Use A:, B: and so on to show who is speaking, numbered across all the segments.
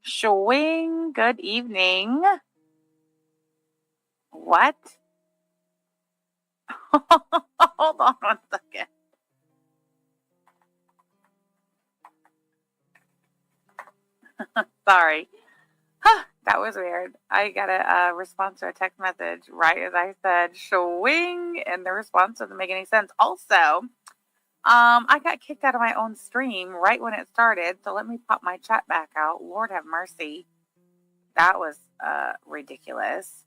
A: Showing. Good evening. What? Hold on 1 second. Sorry. That was weird. I got a response to a text message right as I said showing, and the response doesn't make any sense. Also, I got kicked out of my own stream right when it started, so let me pop my chat back out. Lord have mercy. That was ridiculous.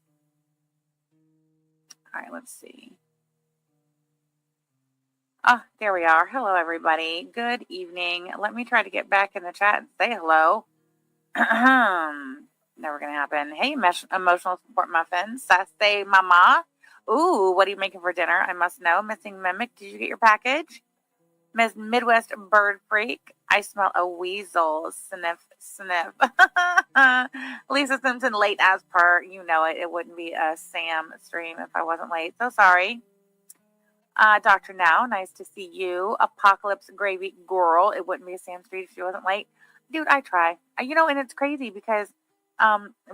A: All right, let's see. Ah, there we are. Hello, everybody. Good evening. Let me try to get back in the chat and say hello. Never gonna happen. Hey, emotional support muffin. Sassy mama. Ooh, what are you making for dinner? I must know. Missing Mimic, did you get your package? Miss Midwest Bird Freak. I smell a weasel. Sniff, sniff. Lisa Simpson late as per. You know it. It wouldn't be a Sam stream if I wasn't late. So sorry. Dr. Now, nice to see you. Apocalypse Gravy Girl. It wouldn't be a Sam Street if she wasn't late. Dude, I try. And it's crazy because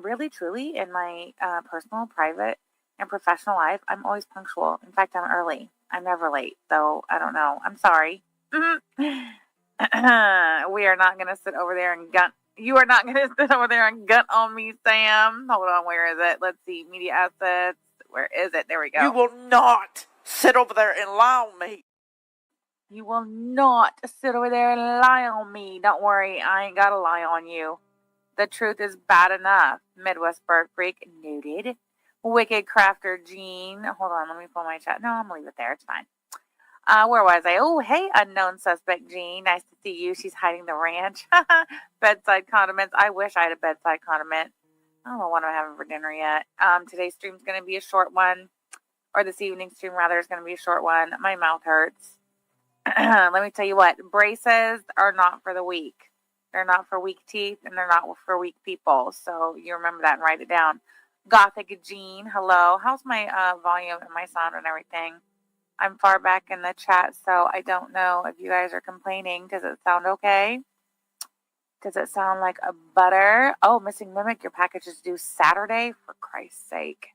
A: really, truly, in my personal, private, and professional life, I'm always punctual. In fact, I'm early. I'm never late. So I don't know. I'm sorry. We are not going to sit over there and gun. You are not going to sit over there and gut on me, Sam. Hold on. Where is it? Let's see. Media assets. Where is it? There we go.
B: You will not sit over there and lie on me.
A: You will not sit over there and lie on me. Don't worry, I ain't gotta lie on you. The truth is bad enough. Midwest Bird Freak noted. Wicked Crafter Jean. Hold on, let me pull my chat. No, I'm gonna leave it there. It's fine. Where was I? Oh, hey, unknown suspect Jean. Nice to see you. She's hiding the ranch. Bedside condiments. I wish I had a bedside condiment. I don't know what I'm having for dinner yet. Today's stream's gonna be a short one. Or this evening's stream rather is gonna be a short one. My mouth hurts. Let me tell you what, braces are not for the weak. They're not for weak teeth and they're not for weak people. So you remember that and write it down. Gothic Jean, hello. How's my volume and my sound and everything? I'm far back in the chat, so I don't know if you guys are complaining. Does it sound okay? Does it sound like a butter? Oh, Missing Mimic, your package is due Saturday? For Christ's sake.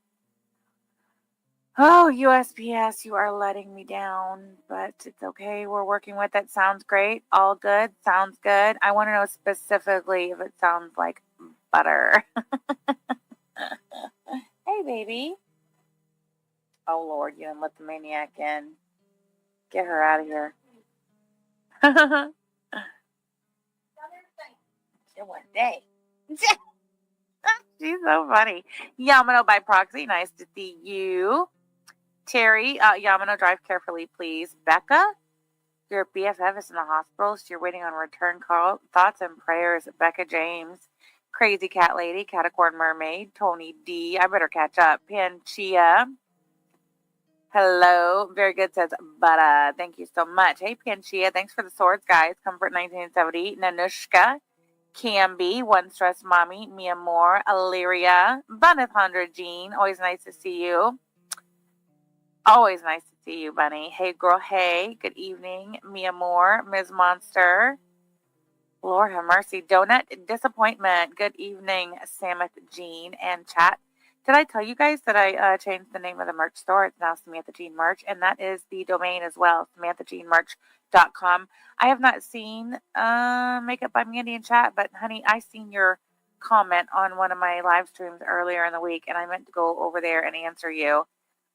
A: Oh, USPS, you are letting me down, but it's okay. We're working with it. Sounds great. All good. Sounds good. I want to know specifically if it sounds like butter. Hey, baby. Oh, Lord, you didn't let the maniac in. Get her out of here. One day. She's so funny. Yamano by proxy, nice to see you. Terry, Yamano, drive carefully, please. Becca, your BFF is in the hospital, so you're waiting on return call. Thoughts and prayers, Becca James. Crazy Cat Lady, Catacorn Mermaid, Tony D. I better catch up. Panchia. Hello. Very good, says Butta. Thank you so much. Hey, Panchia. Thanks for the swords, guys. Comfort 1970. Nanushka. Camby. One Stress Mommy. Mia Moore. Illyria. Bunny 100 Jean. Always nice to see you. Always nice to see you, Bunny. Hey, girl. Hey. Good evening. Mia Moore. Ms. Monster. Lord have mercy. Donut Disappointment. Good evening, Samoth Jean and chat. Did I tell you guys that I changed the name of the merch store? It's now Samantha Jean Merch, and that is the domain as well, SamanthaJeanMerch.com. I have not seen Makeup by Mandy in chat, but honey, I seen your comment on one of my live streams earlier in the week, and I meant to go over there and answer you.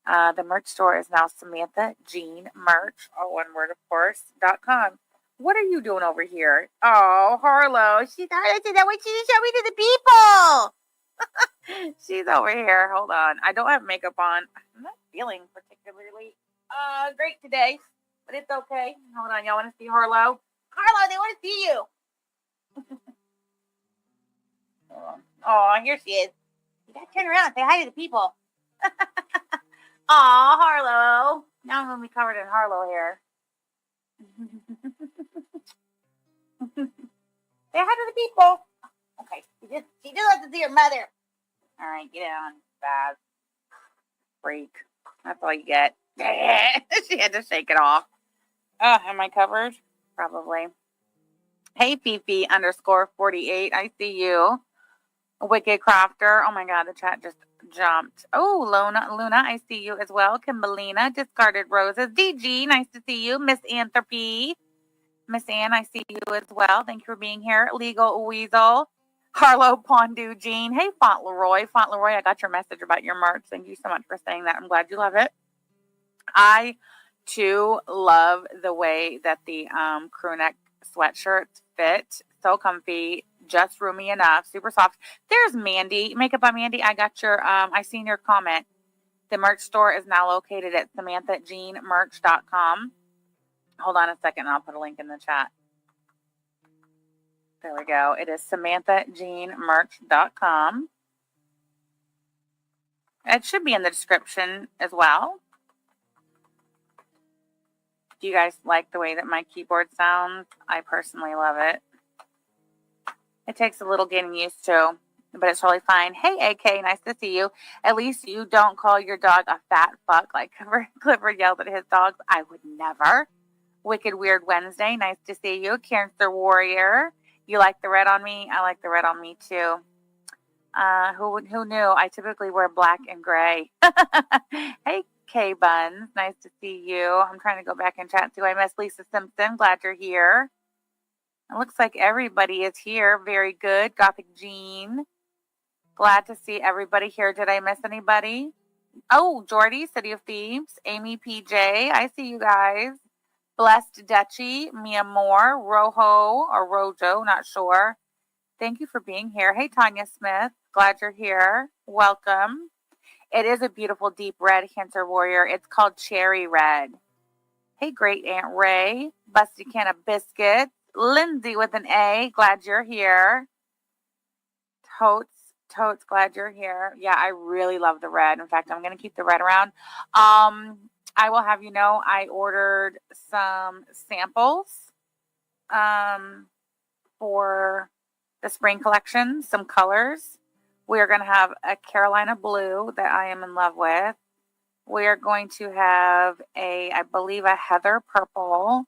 A: The merch store is now Samantha Jean Merch, all one word, of course, .com. What are you doing over here? Oh, Harlow. She's Harlow said, I want you to show me to the people. She's over here. Hold on. I don't have makeup on. I'm not feeling particularly great today, but it's okay. Hold on. Y'all want to see Harlow? Harlow, they want to see you. Oh, here she is. You got to turn around and say hi to the people. Aw, Harlow. Now I'm going to be covered in Harlow hair. Say hi to the people. Okay, she just wants to see her mother. All right, get on, bad freak. That's all you get. She had to shake it off. Am I covered? Probably. Hey, Fifi _48. I see you. Wicked Crafter. Oh my God, the chat just jumped. Oh, Luna, I see you as well. Kimberlina, Discarded Roses. DG, nice to see you. Miss Anthropy. Miss Ann, I see you as well. Thank you for being here. Legal Weasel. Harlow Pondu Jean. Hey, Fauntleroy. Fauntleroy, I got your message about your merch. Thank you so much for saying that. I'm glad you love it. I, too, love the way that the crew neck sweatshirts fit. So comfy, just roomy enough, super soft. There's Mandy, Makeup by Mandy. I got your, I seen your comment. The merch store is now located at SamanthaJeanMerch.com. Hold on a second, I'll put a link in the chat. There we go. It is SamanthaJeanMerch.com. It should be in the description as well. Do you guys like the way that my keyboard sounds? I personally love it. It takes a little getting used to, but it's totally fine. Hey, AK, nice to see you. At least you don't call your dog a fat fuck like Clifford yelled at his dogs. I would never. Wicked Weird Wednesday, nice to see you. Cancer Warrior, you like the red on me? I like the red on me too. Who knew? I typically wear black and gray. Hey, K Buns, nice to see you. I'm trying to go back and chat too. I miss Lisa Simpson. Glad you're here. It looks like everybody is here. Very good. Gothic Jean. Glad to see everybody here. Did I miss anybody? Oh, Jordy, City of Thieves. Amy PJ. I see you guys. Blessed Dutchy. Mia Moore. Rojo or Rojo. Not sure. Thank you for being here. Hey, Tanya Smith. Glad you're here. Welcome. It is a beautiful deep red, Cancer Warrior. It's called Cherry Red. Hey, Great Aunt Ray. Busty Can of Biscuits. Lindsay with an A. Glad you're here. Totes, glad you're here. Yeah, I really love the red. In fact, I'm going to keep the red around. I will have you know, I ordered some samples for the spring collection, some colors. We are going to have a Carolina blue that I am in love with. We are going to have I believe a heather purple,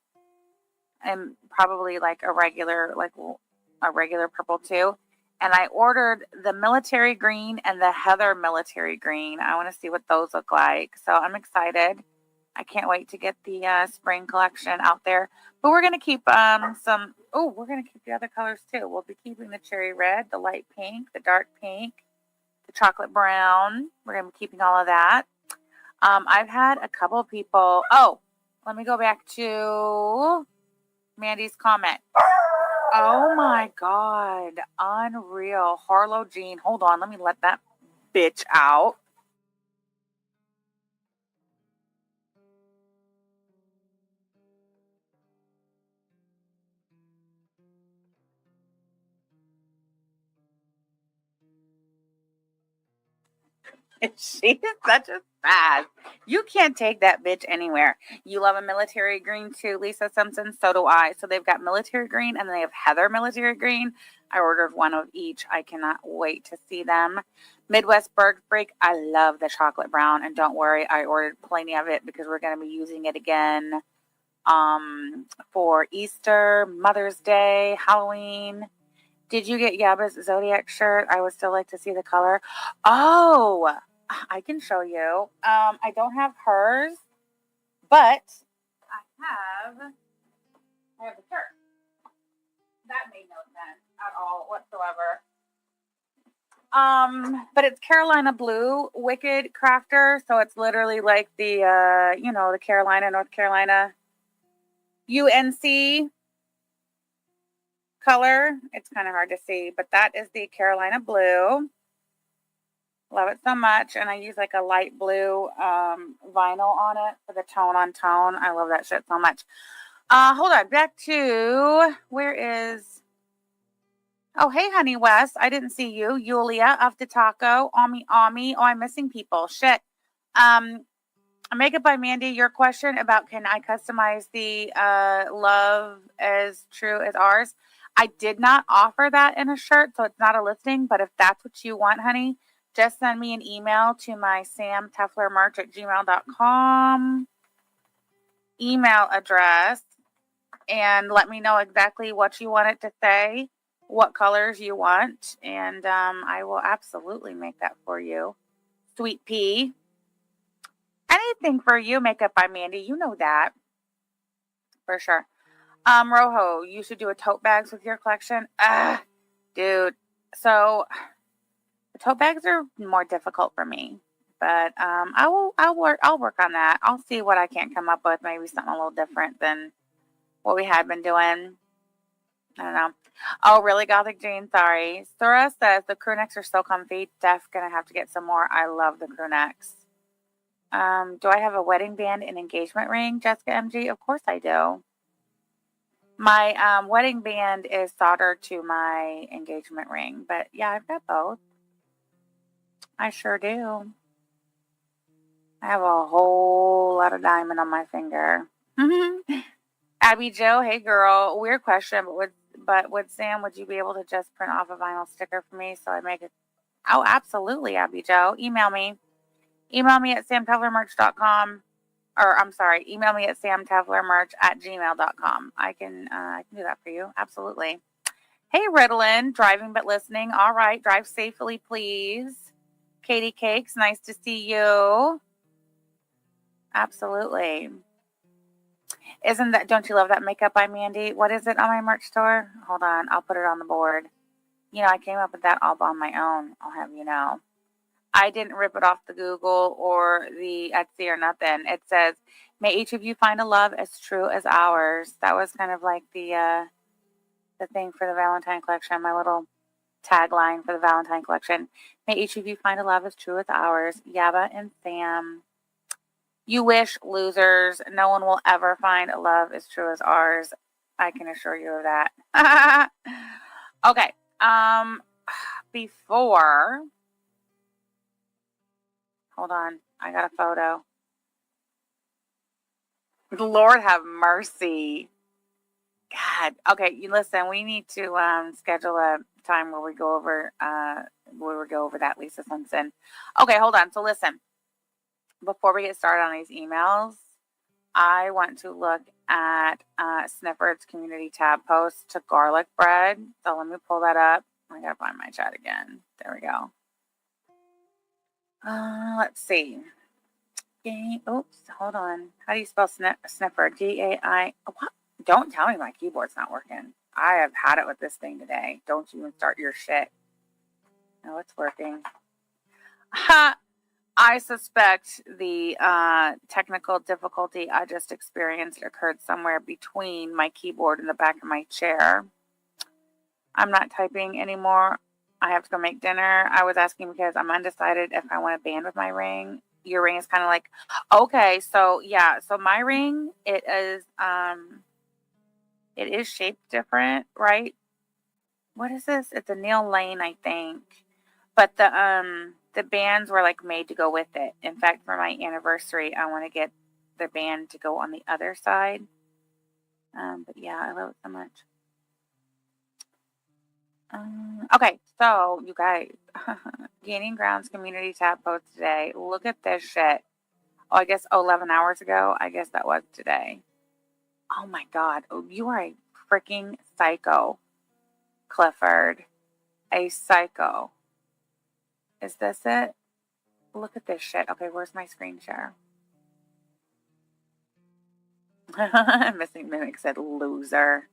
A: and probably like a regular purple too. And I ordered the military green and the heather military green. I want to see what those look like. So I'm excited. I can't wait to get the spring collection out there. But we're going to keep we're going to keep the other colors too. We'll be keeping the cherry red, the light pink, the dark pink, the chocolate brown. We're going to be keeping all of that. I've had a couple of people. Oh, let me go back to Mandy's comment. Oh my God. Unreal. Harlow Jean. Hold on. Let me let that bitch out. She is such a spaz. You can't take that bitch anywhere. You love a military green too, Lisa Simpson. So do I. So they've got military green and they have heather military green. I ordered one of each. I cannot wait to see them. Midwest Berg Break. I love the chocolate brown. And don't worry, I ordered plenty of it because we're going to be using it again for Easter, Mother's Day, Halloween. Did you get Yaba's Zodiac shirt? I would still like to see the color. Oh, I can show you. I don't have hers, but I have the shirt. That made no sense at all whatsoever. But it's Carolina blue, Wicked Crafter, so it's literally like the the Carolina, North Carolina UNC color. It's kind of hard to see, but that is the Carolina blue. Love it so much. And I use like a light blue vinyl on it for the tone on tone. I love that shit so much. Hold on, back to oh, hey, Honey West. I didn't see you. Yulia of the Taco. Ami. Oh, I'm missing people. Shit. Makeup by Mandy, your question about can I customize the Love as True as Ours? I did not offer that in a shirt, so it's not a listing, but if that's what you want, honey, just send me an email to my samteflermerch@gmail.com email address, and let me know exactly what you want it to say, what colors you want, and I will absolutely make that for you. Sweet pea. Anything for you, Makeup by Mandy. You know that for sure. Rojo, you should do a tote bags with your collection. Dude. So the tote bags are more difficult for me, but I'll work on that. I'll see what I can come up with. Maybe something a little different than what we had been doing. I don't know. Oh, really, Gothic Jane? Sorry. Sora says the crew necks are so comfy. Def gonna have to get some more. I love the crew necks. Do I have a wedding band and engagement ring, Jessica MG? Of course I do. My wedding band is soldered to my engagement ring, but yeah, I've got both. I sure do. I have a whole lot of diamond on my finger. Abby Joe, hey girl, weird question, but would Sam, would you be able to just print off a vinyl sticker for me so I make it? Oh, absolutely, Abby Joe. Email me. Email me at samtevlermerch.com. Or I'm sorry, email me at samtevlermerch@gmail.com. I can do that for you. Absolutely. Hey Ritalin, driving but listening. All right, drive safely, please. Katie Cakes, nice to see you. Absolutely. Don't you love that Makeup by Mandy? What is it on my merch store? Hold on, I'll put it on the board. You know, I came up with that all on my own, I'll have you know. I didn't rip it off the Google or the Etsy or nothing. It says, may each of you find a love as true as ours. That was kind of like the thing for the Valentine collection, my little tagline for the Valentine collection. May each of you find a love as true as ours. Yaba and Sam. You wish, losers. No one will ever find a love as true as ours. I can assure you of that. Okay. Before. Hold on. I got a photo. Lord have mercy. God. Okay, you listen, we need to schedule a time where we go over that, Lisa Simpson. Okay, hold on. So listen. Before we get started on these emails, I want to look at Snifford's community tab post to garlic bread. So let me pull that up. I gotta find my chat again. There we go. Let's see. Oops, hold on. How do you spell Snifford? G-A-I. What? Don't tell me my keyboard's not working. I have had it with this thing today. Don't you even start your shit. No, it's working. Ha! I suspect the technical difficulty I just experienced occurred somewhere between my keyboard and the back of my chair. I'm not typing anymore. I have to go make dinner. I was asking because I'm undecided if I want a band with my ring. Your ring is kind of like, okay, so yeah, so my ring, it is shaped different, right? What is this? It's a Neil Lane, I think. But the bands were like made to go with it. In fact, for my anniversary, I want to get the band to go on the other side. But yeah, I love it so much. Okay, so you guys, Gaining Grounds community tab post today. Look at this shit. Oh, I guess 11 hours ago. I guess that was today. Oh my God. Oh, you are a freaking psycho, Clifford. A psycho. Is this it? Look at this shit. Okay, where's my screen share? Missing Mimic said loser.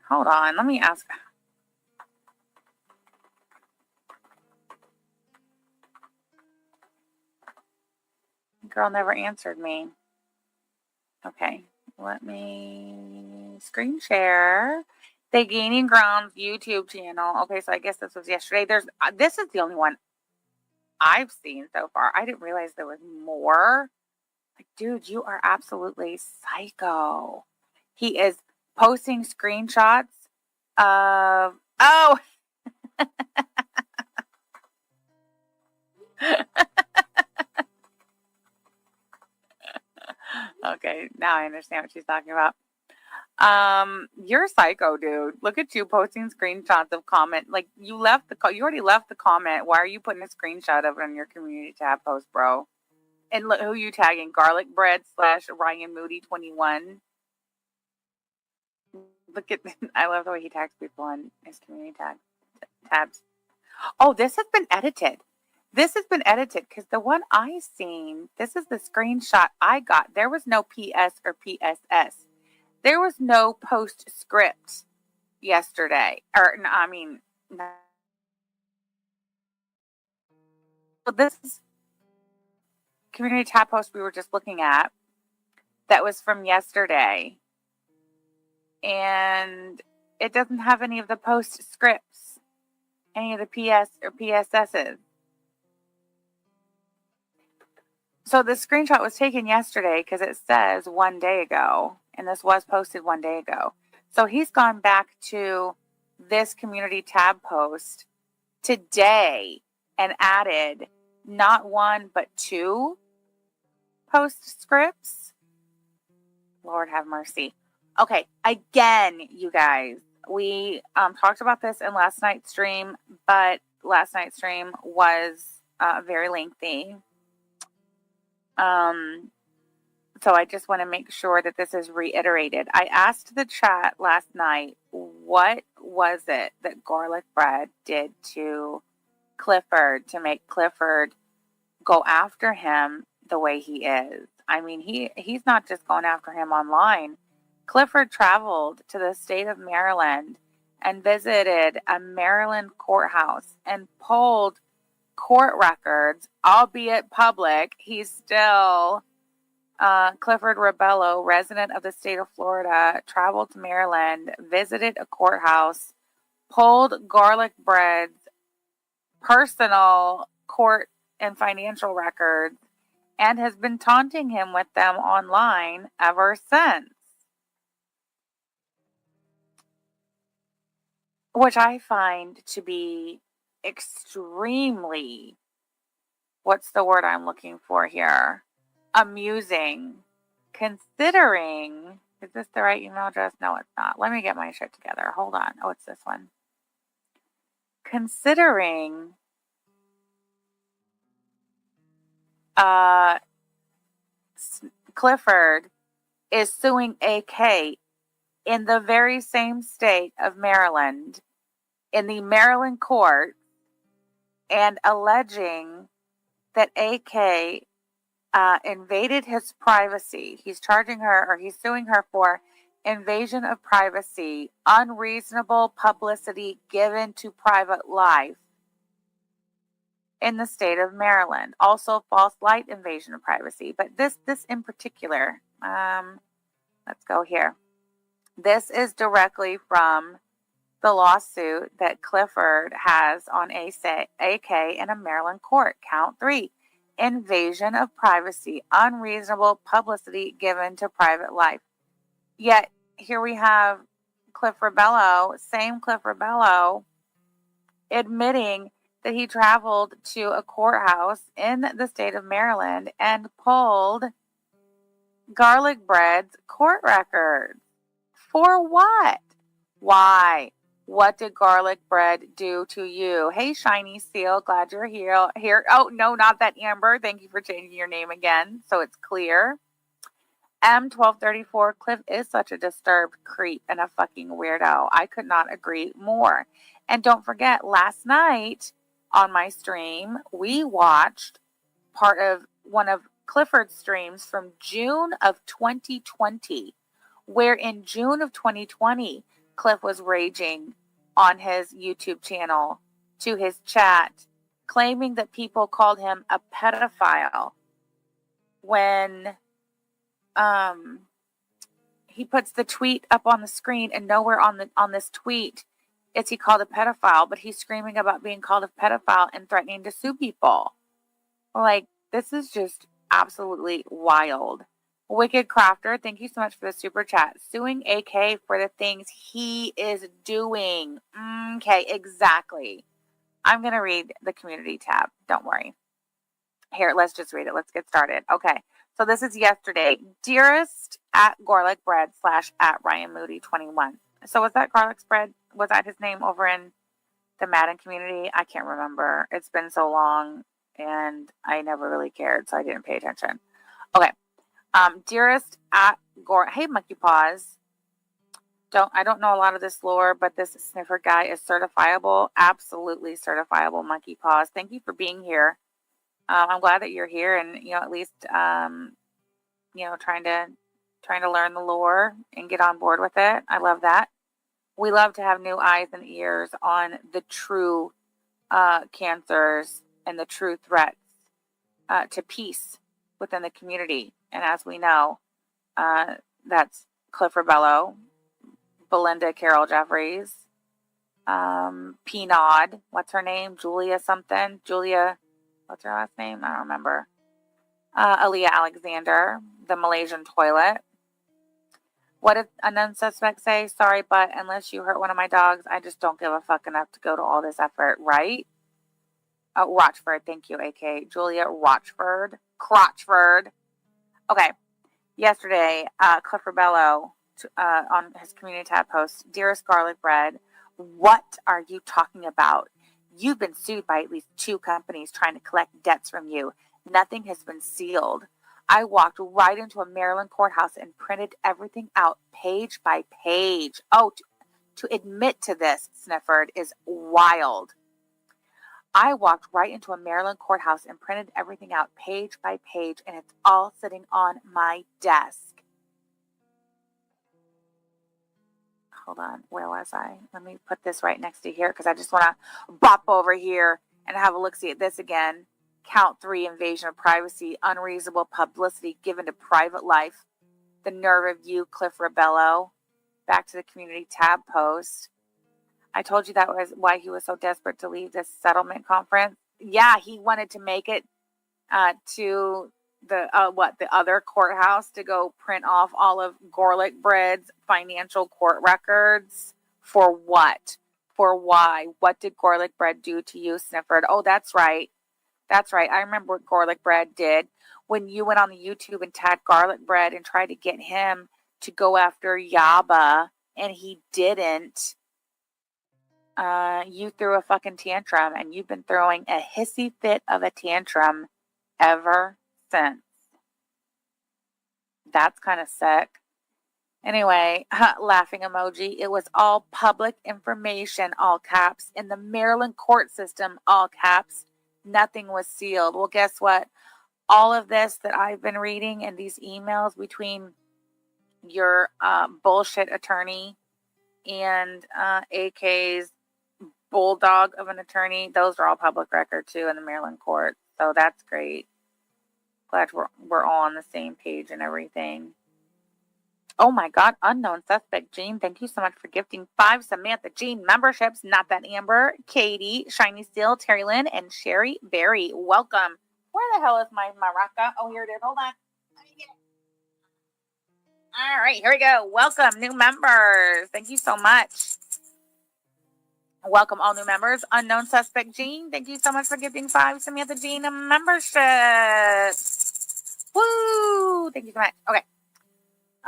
A: Hold on, let me ask. Girl never answered me. Okay, let me screen share the Gaining Grounds YouTube channel. Okay, so I guess this was yesterday. This is the only one I've seen so far. I didn't realize there was more. Like, dude, you are absolutely psycho. He is posting screenshots of, oh. Okay, now I understand what she's talking about. You're psycho, dude. Look at you posting screenshots of comment. Like, you already left the comment. Why are you putting a screenshot of it on your community tab post, bro? And look who you tagging, Garlic Bread / Ryan Moody 21. Look at, I love the way he tags people on his community tabs. Oh, this has been edited. This has been edited because the one I seen, this is the screenshot I got. There was no PS or PSS. There was no postscript yesterday. No. So this is community tab post we were just looking at. That was from yesterday. And it doesn't have any of the postscripts, any of the PS or PSSs. So the screenshot was taken yesterday because it says 1 day ago, and this was posted 1 day ago. So he's gone back to this community tab post today and added not one, but 2 postscripts. Lord have mercy. Okay, again, you guys, we talked about this in last night's stream, but last night's stream was very lengthy. So I just want to make sure that this is reiterated. I asked the chat last night, what was it that Garlic Bread did to Clifford to make Clifford go after him the way he is? I mean, he's not just going after him online. Clifford traveled to the state of Maryland and visited a Maryland courthouse and pulled court records, albeit public. He's still Clifford Rebello, resident of the state of Florida, traveled to Maryland, visited a courthouse, pulled Garlic Bread's personal court and financial records, and has been taunting him with them online ever since. Which I find to be extremely, what's the word I'm looking for here? Amusing, considering, is this the right email address? No, it's not. Let me get my shit together. Hold on. Oh, it's this one. Considering Clifford is suing AK in the very same state of Maryland, in the Maryland court, and alleging that AK invaded his privacy. He's charging her, or he's suing her for invasion of privacy, unreasonable publicity given to private life in the state of Maryland. Also, false light invasion of privacy. But this in particular, let's go here. This is directly from the lawsuit that Clifford has on AK in a Maryland court. Count 3. Invasion of privacy, unreasonable publicity given to private life. Yet, here we have Cliff Rebello, same Cliff Rebello, admitting that he traveled to a courthouse in the state of Maryland and pulled Garlic Bread's court records. For what? Why? What did Garlic Bread do to you? Hey, Shiny Seal, glad you're here. Oh, no, not that Amber. Thank you for changing your name again, so it's clear. M1234, Cliff is such a disturbed creep and a fucking weirdo. I could not agree more. And don't forget, last night on my stream, we watched part of one of Clifford's streams from June of 2020, where in June of 2020, Cliff was raging on his YouTube channel to his chat, claiming that people called him a pedophile when he puts the tweet up on the screen, and nowhere on this tweet is he called a pedophile, but he's screaming about being called a pedophile and threatening to sue people. Like, this is just absolutely wild. Wicked Crafter, thank you so much for the super chat. Suing AK for the things he is doing. Okay, exactly. I'm going to read the community tab. Don't worry. Here, let's just read it. Let's get started. Okay, so this is yesterday. Dearest at Garlic Bread / at Ryan Moody 21. So was that Garlic Bread? Was that his name over in the Madden community? I can't remember. It's been so long and I never really cared, so I didn't pay attention. Okay. Dearest at Hey, Monkey Paws. I don't know a lot of this lore, but this sniffer guy is certifiable, absolutely certifiable. Monkey paws. Thank you for being here. I'm glad that you're here, and at least trying to learn the lore and get on board with it. I love that. We love to have new eyes and ears on the true cancers and the true threats to peace within the community. And as we know, that's Cliff Rebello, Belinda Carol Jeffries, P-Nod, what's her name? Julia something. Julia, what's her last name? I don't remember. Aaliyah Alexander, the Malaysian toilet. What did unknown suspect say? Sorry, but unless you hurt one of my dogs, I just don't give a fuck enough to go to all this effort, right? Oh, Rochford, thank you, AK. Julia Rochford. Crotchford. Okay. Yesterday, Cliff Rebello, on his community tab post, Dearest Garlic Bread, what are you talking about? You've been sued by at least 2 companies trying to collect debts from you. Nothing has been sealed. I walked right into a Maryland courthouse and printed everything out page by page. Oh, to admit to this, Snifford, is wild. I walked right into a Maryland courthouse and printed everything out page by page, and it's all sitting on my desk. Hold on, where was I? Let me put this right next to here because I just want to bop over here and have a look-see at this again. Count 3, invasion of privacy, unreasonable publicity given to private life. The nerve of you, Cliff Rebello. Back to the community tab post. I told you that was why he was so desperate to leave this settlement conference. Yeah, he wanted to make it to the other courthouse to go print off all of Garlic Bread's financial court records. For what? For why? What did Garlic Bread do to you, Snifford? Oh, that's right. That's right. I remember what Garlic Bread did when you went on the YouTube and tagged Garlic Bread and tried to get him to go after Yaba, and he didn't. You threw a fucking tantrum, and you've been throwing a hissy fit of a tantrum ever since. That's kind of sick. Anyway, laughing emoji. It was all public information, all caps, in the Maryland court system, all caps. Nothing was sealed. Well, guess what? All of this that I've been reading and these emails between your bullshit attorney and AK's bulldog of an attorney, those are all public record too in the Maryland court. So that's great. Glad we're all on the same page and everything. Oh my God, unknown suspect Jean, thank you so much for gifting 5 Samantha Jean memberships. Not that Amber, Katie, Shiny Steel, Terry Lynn, and Sherry Berry. Welcome. Where the hell is my maraca? Oh, here it is. Hold on. Let me get it. All right, here we go. Welcome, new members. Thank you so much. Welcome, all new members. Unknown suspect Jean, thank you so much for gifting 5 Samantha Jean memberships. Woo! Thank you so much. Okay.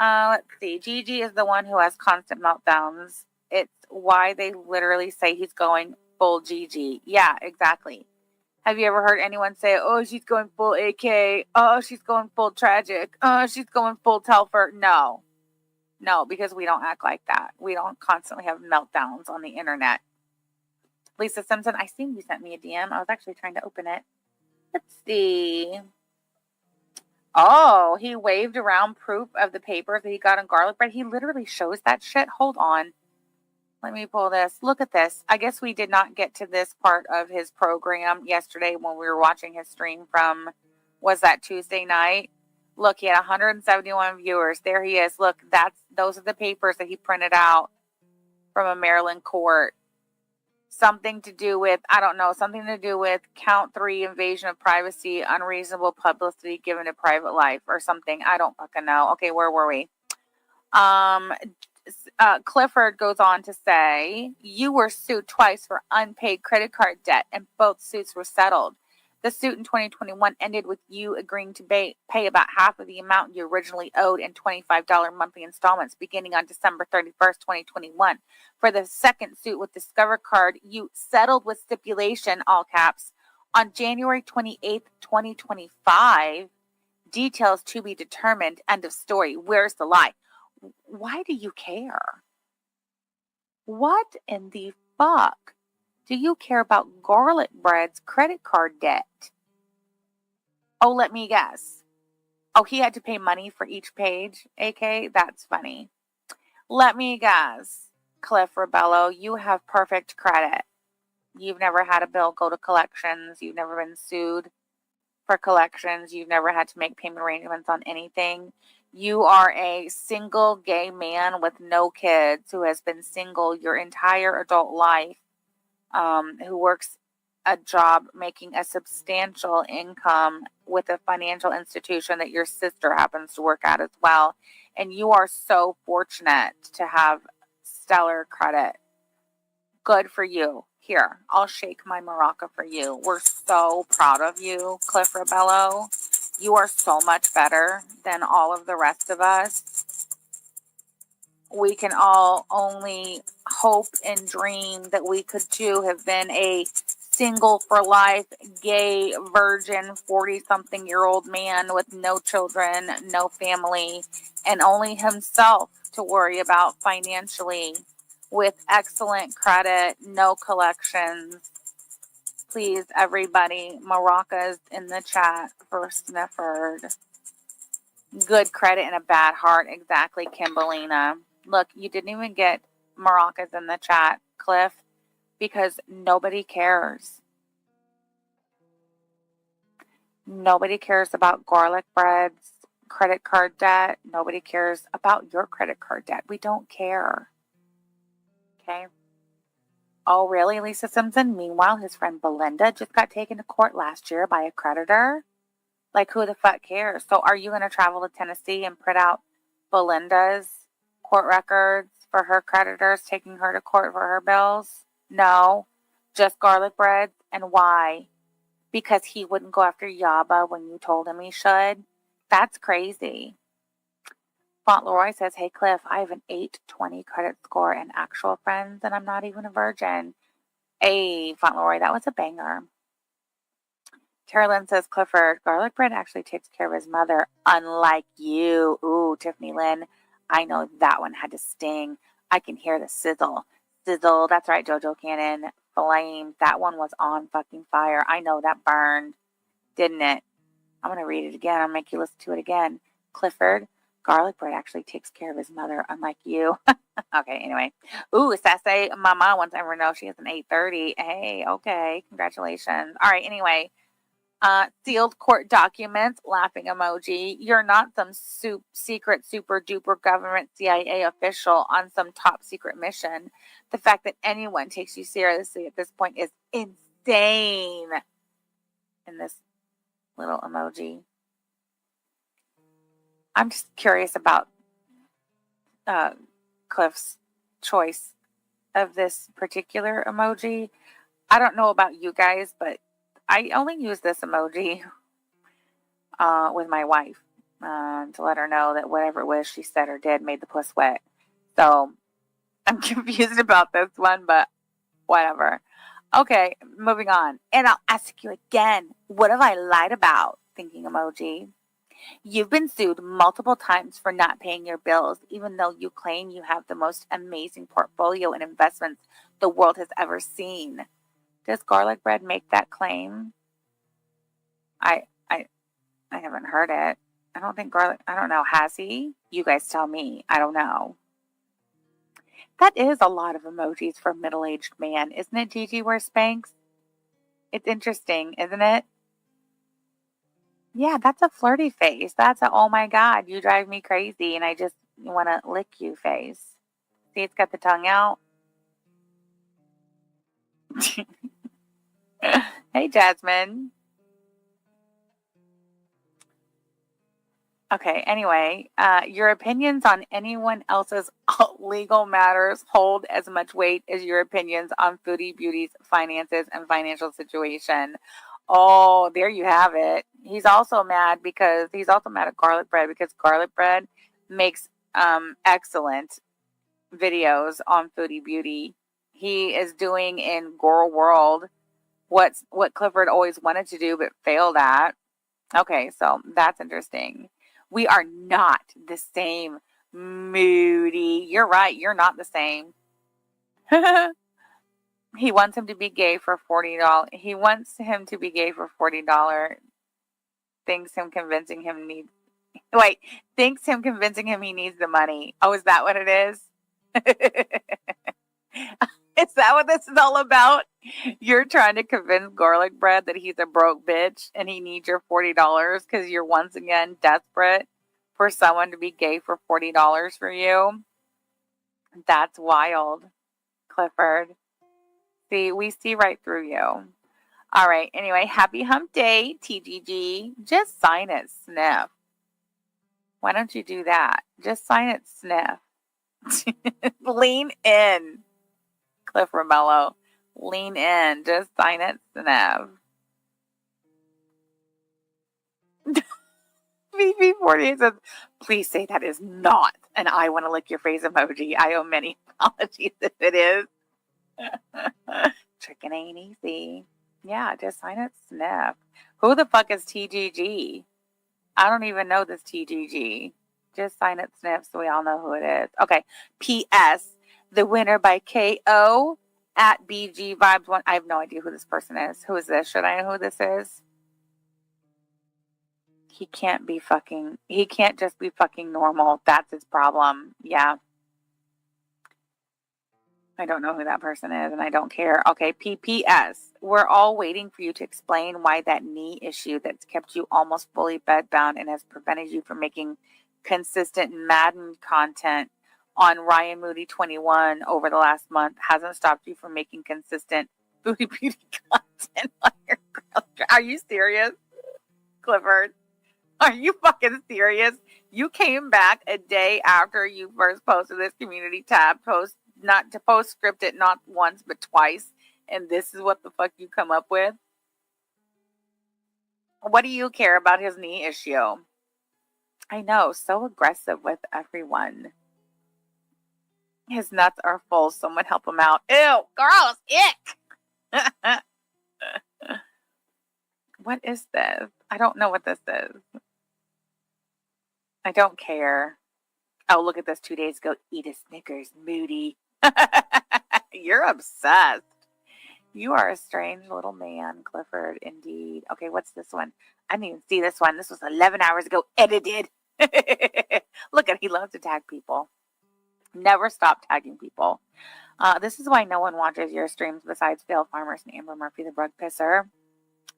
A: Let's see. Gigi is the one who has constant meltdowns. It's why they literally say he's going full Gigi. Yeah, exactly. Have you ever heard anyone say, oh, she's going full AK. Oh, she's going full tragic. Oh, she's going full Telfer. No, because we don't act like that. We don't constantly have meltdowns on the internet. Lisa Simpson, I seen you sent me a DM. I was actually trying to open it. Let's see. Oh, he waved around proof of the papers that he got on Garlic Bread. He literally shows that shit. Hold on. Let me pull this. Look at this. I guess we did not get to this part of his program yesterday when we were watching his stream from, was that Tuesday night? Look, he had 171 viewers. There he is. Look, those are the papers that he printed out from a Maryland court. Something to do with, I don't know, something to do with count 3, invasion of privacy, unreasonable publicity given to private life or something. I don't fucking know. Okay, where were we? Clifford goes on to say, you were sued twice for unpaid credit card debt and both suits were settled. The suit in 2021 ended with you agreeing to pay about half of the amount you originally owed in $25 monthly installments beginning on December 31st, 2021. For the second suit with Discover Card, you settled with stipulation, all caps, on January 28th, 2025. Details to be determined. End of story. Where's the lie? Why do you care? What in the fuck do you care about Garlic Bread's credit card debt? Oh, let me guess. Oh, he had to pay money for each page, AK? That's funny. Let me guess. Cliff Rebello, you have perfect credit. You've never had a bill go to collections. You've never been sued for collections. You've never had to make payment arrangements on anything. You are a single gay man with no kids who has been single your entire adult life, who works a job making a substantial income with a financial institution that your sister happens to work at as well. And you are so fortunate to have stellar credit. Good for you. Here, I'll shake my maraca for you. We're so proud of you, Cliff Rebello. You are so much better than all of the rest of us. We can all only hope and dream that we could too have been a single for life, gay, virgin, 40-something-year-old man with no children, no family, and only himself to worry about financially, with excellent credit, no collections. Please, everybody, maracas in the chat for Snifford. Good credit and a bad heart. Exactly, Kimberlina. Look, you didn't even get maracas in the chat, Cliff, because nobody cares. Nobody cares about Garlic Bread's credit card debt. Nobody cares about your credit card debt. We don't care. Okay? Oh, really, Lisa Simpson? Meanwhile, his friend Belinda just got taken to court last year by a creditor. Like, who the fuck cares? So are you going to travel to Tennessee and print out Belinda's court records for her creditors taking her to court for her bills? No. Just Garlic Bread. And why? Because he wouldn't go after Yaba when you told him he should? That's crazy. Fauntleroy says, hey, Cliff, I have an 820 credit score and actual friends, and I'm not even a virgin. Hey, Fauntleroy, that was a banger. Carolyn says, Clifford, Garlic Bread actually takes care of his mother, unlike you. Ooh, Tiffany Lynn, I know that one had to sting. I can hear the sizzle. Sizzle, that's right, JoJo Cannon. Flame, that one was on fucking fire. I know that burned, didn't it? I'm going to read it again. I'll make you listen to it again. Clifford, Garlic Bread actually takes care of his mother, unlike you. Okay, anyway. Ooh, Sassy Mama wants to ever know she has an 830. Hey, okay, congratulations. All right, anyway. Sealed court documents, laughing emoji. You're not some secret, super duper government CIA official on some top secret mission. The fact that anyone takes you seriously at this point is insane. In this little emoji. I'm just curious about Cliff's choice of this particular emoji. I don't know about you guys, but I only use this emoji with my wife to let her know that whatever it was she said or did made the puss wet. So I'm confused about this one, but whatever. Okay, moving on. And I'll ask you again, what have I lied about? Thinking emoji. You've been sued multiple times for not paying your bills, even though you claim you have the most amazing portfolio and investments the world has ever seen. Does Garlic Bread make that claim? I haven't heard it. I don't think Garlic, I don't know. Has he? You guys tell me. I don't know. That is a lot of emojis for a middle-aged man, isn't it, Gigi wears Spanx? It's interesting, isn't it? Yeah, that's a flirty face. That's a, oh my God, you drive me crazy and I just want to lick you face. See, it's got the tongue out. Hey, Jasmine. Okay, anyway, your opinions on anyone else's legal matters hold as much weight as your opinions on Foodie Beauty's finances and financial situation. Oh, there you have it. He's also mad at Garlic Bread because Garlic Bread makes excellent videos on Foodie Beauty. He is doing in Girl World what Clifford always wanted to do but failed at. Okay, so that's interesting. We are not the same, Moody. You're right. You're not the same. He wants him to be gay for $40. He wants him to be gay for $40. Thinks him convincing him needs. Wait, thinks him convincing him he needs the money. Oh, is that what it is? Is that what this is all about? You're trying to convince Garlic Bread that he's a broke bitch and he needs your $40 because you're once again desperate for someone to be gay for $40 for you. That's wild, Clifford. See, we see right through you. All right. Anyway, happy hump day, TGG. Just sign it, sniff. Why don't you do that? Just sign it, sniff. Lean in, Cliff Romello. Lean in. Just sign it, sniff. VP48 says, please say that is not an I want to lick your face emoji. I owe many apologies if it is. Tricking ain't easy. Yeah, just sign it, sniff. Who the fuck is TGG? I don't even know this TGG. Just sign it, sniff, so we all know who it is. Okay. P.S. The winner by KO at BG Vibes 1. I have no idea who this person is. Who is this? Should I know who this is? He can't just be fucking normal. That's his problem. Yeah. I don't know who that person is, and I don't care. Okay, PPS. We're all waiting for you to explain why that knee issue that's kept you almost fully bedbound and has prevented you from making consistent Madden content on Ryan Moody 21 over the last month hasn't stopped you from making consistent Booty Beauty content on your girl. Are you serious, Clifford? Are you fucking serious? You came back a day after you first posted this community tab post. Not to post scripted, not once, but twice. And this is what the fuck you come up with? What do you care about his knee issue? I know, so aggressive with everyone. His nuts are full. Someone help him out. Ew, gross, ick. What is this? I don't know what this is. I don't care. Oh, look at this 2 days ago. Eat a Snickers, Moody. You're obsessed. You are a strange little man, Clifford, indeed. Okay, what's this one? I didn't even see this one. This was 11 hours ago. Edited. Look at, he loves to tag people. Never stop tagging people. This is why no one watches your streams besides Failed Farmers and Amber Murphy, the Rug Pisser.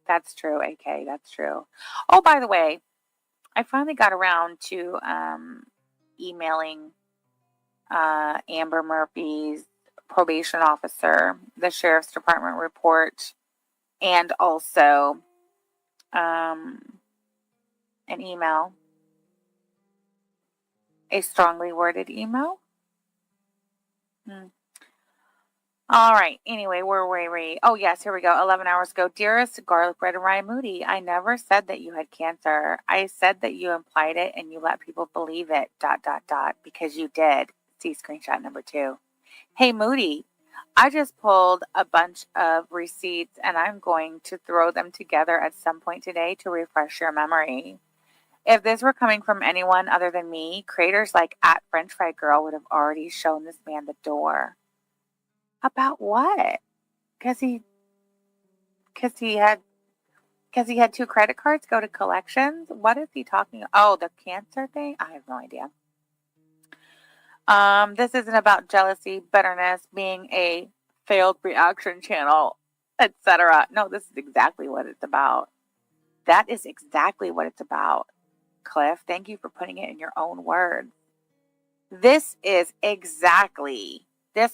A: That's true, AK. That's true. Oh, by the way, I finally got around to emailing Amber Murphy's probation officer, the sheriff's department report, and also an email, a strongly worded email. All right. Anyway, where were we? Oh, yes, here we go. 11 hours ago. Dearest Garlic Bread and Ryan Moody, I never said that you had cancer. I said that you implied it and you let people believe it, ... because you did. See screenshot number 2. Hey, Moody, I just pulled a bunch of receipts and I'm going to throw them together at some point today to refresh your memory. If this were coming from anyone other than me, creators like @FrenchFryGirl would have already shown this man the door. About what? Because he had 2 credit cards go to collections? What is he talking about? Oh, the cancer thing? I have no idea. This isn't about jealousy, bitterness, being a failed reaction channel, etc. No, this is exactly what it's about. That is exactly what it's about, Cliff. Thank you for putting it in your own words. This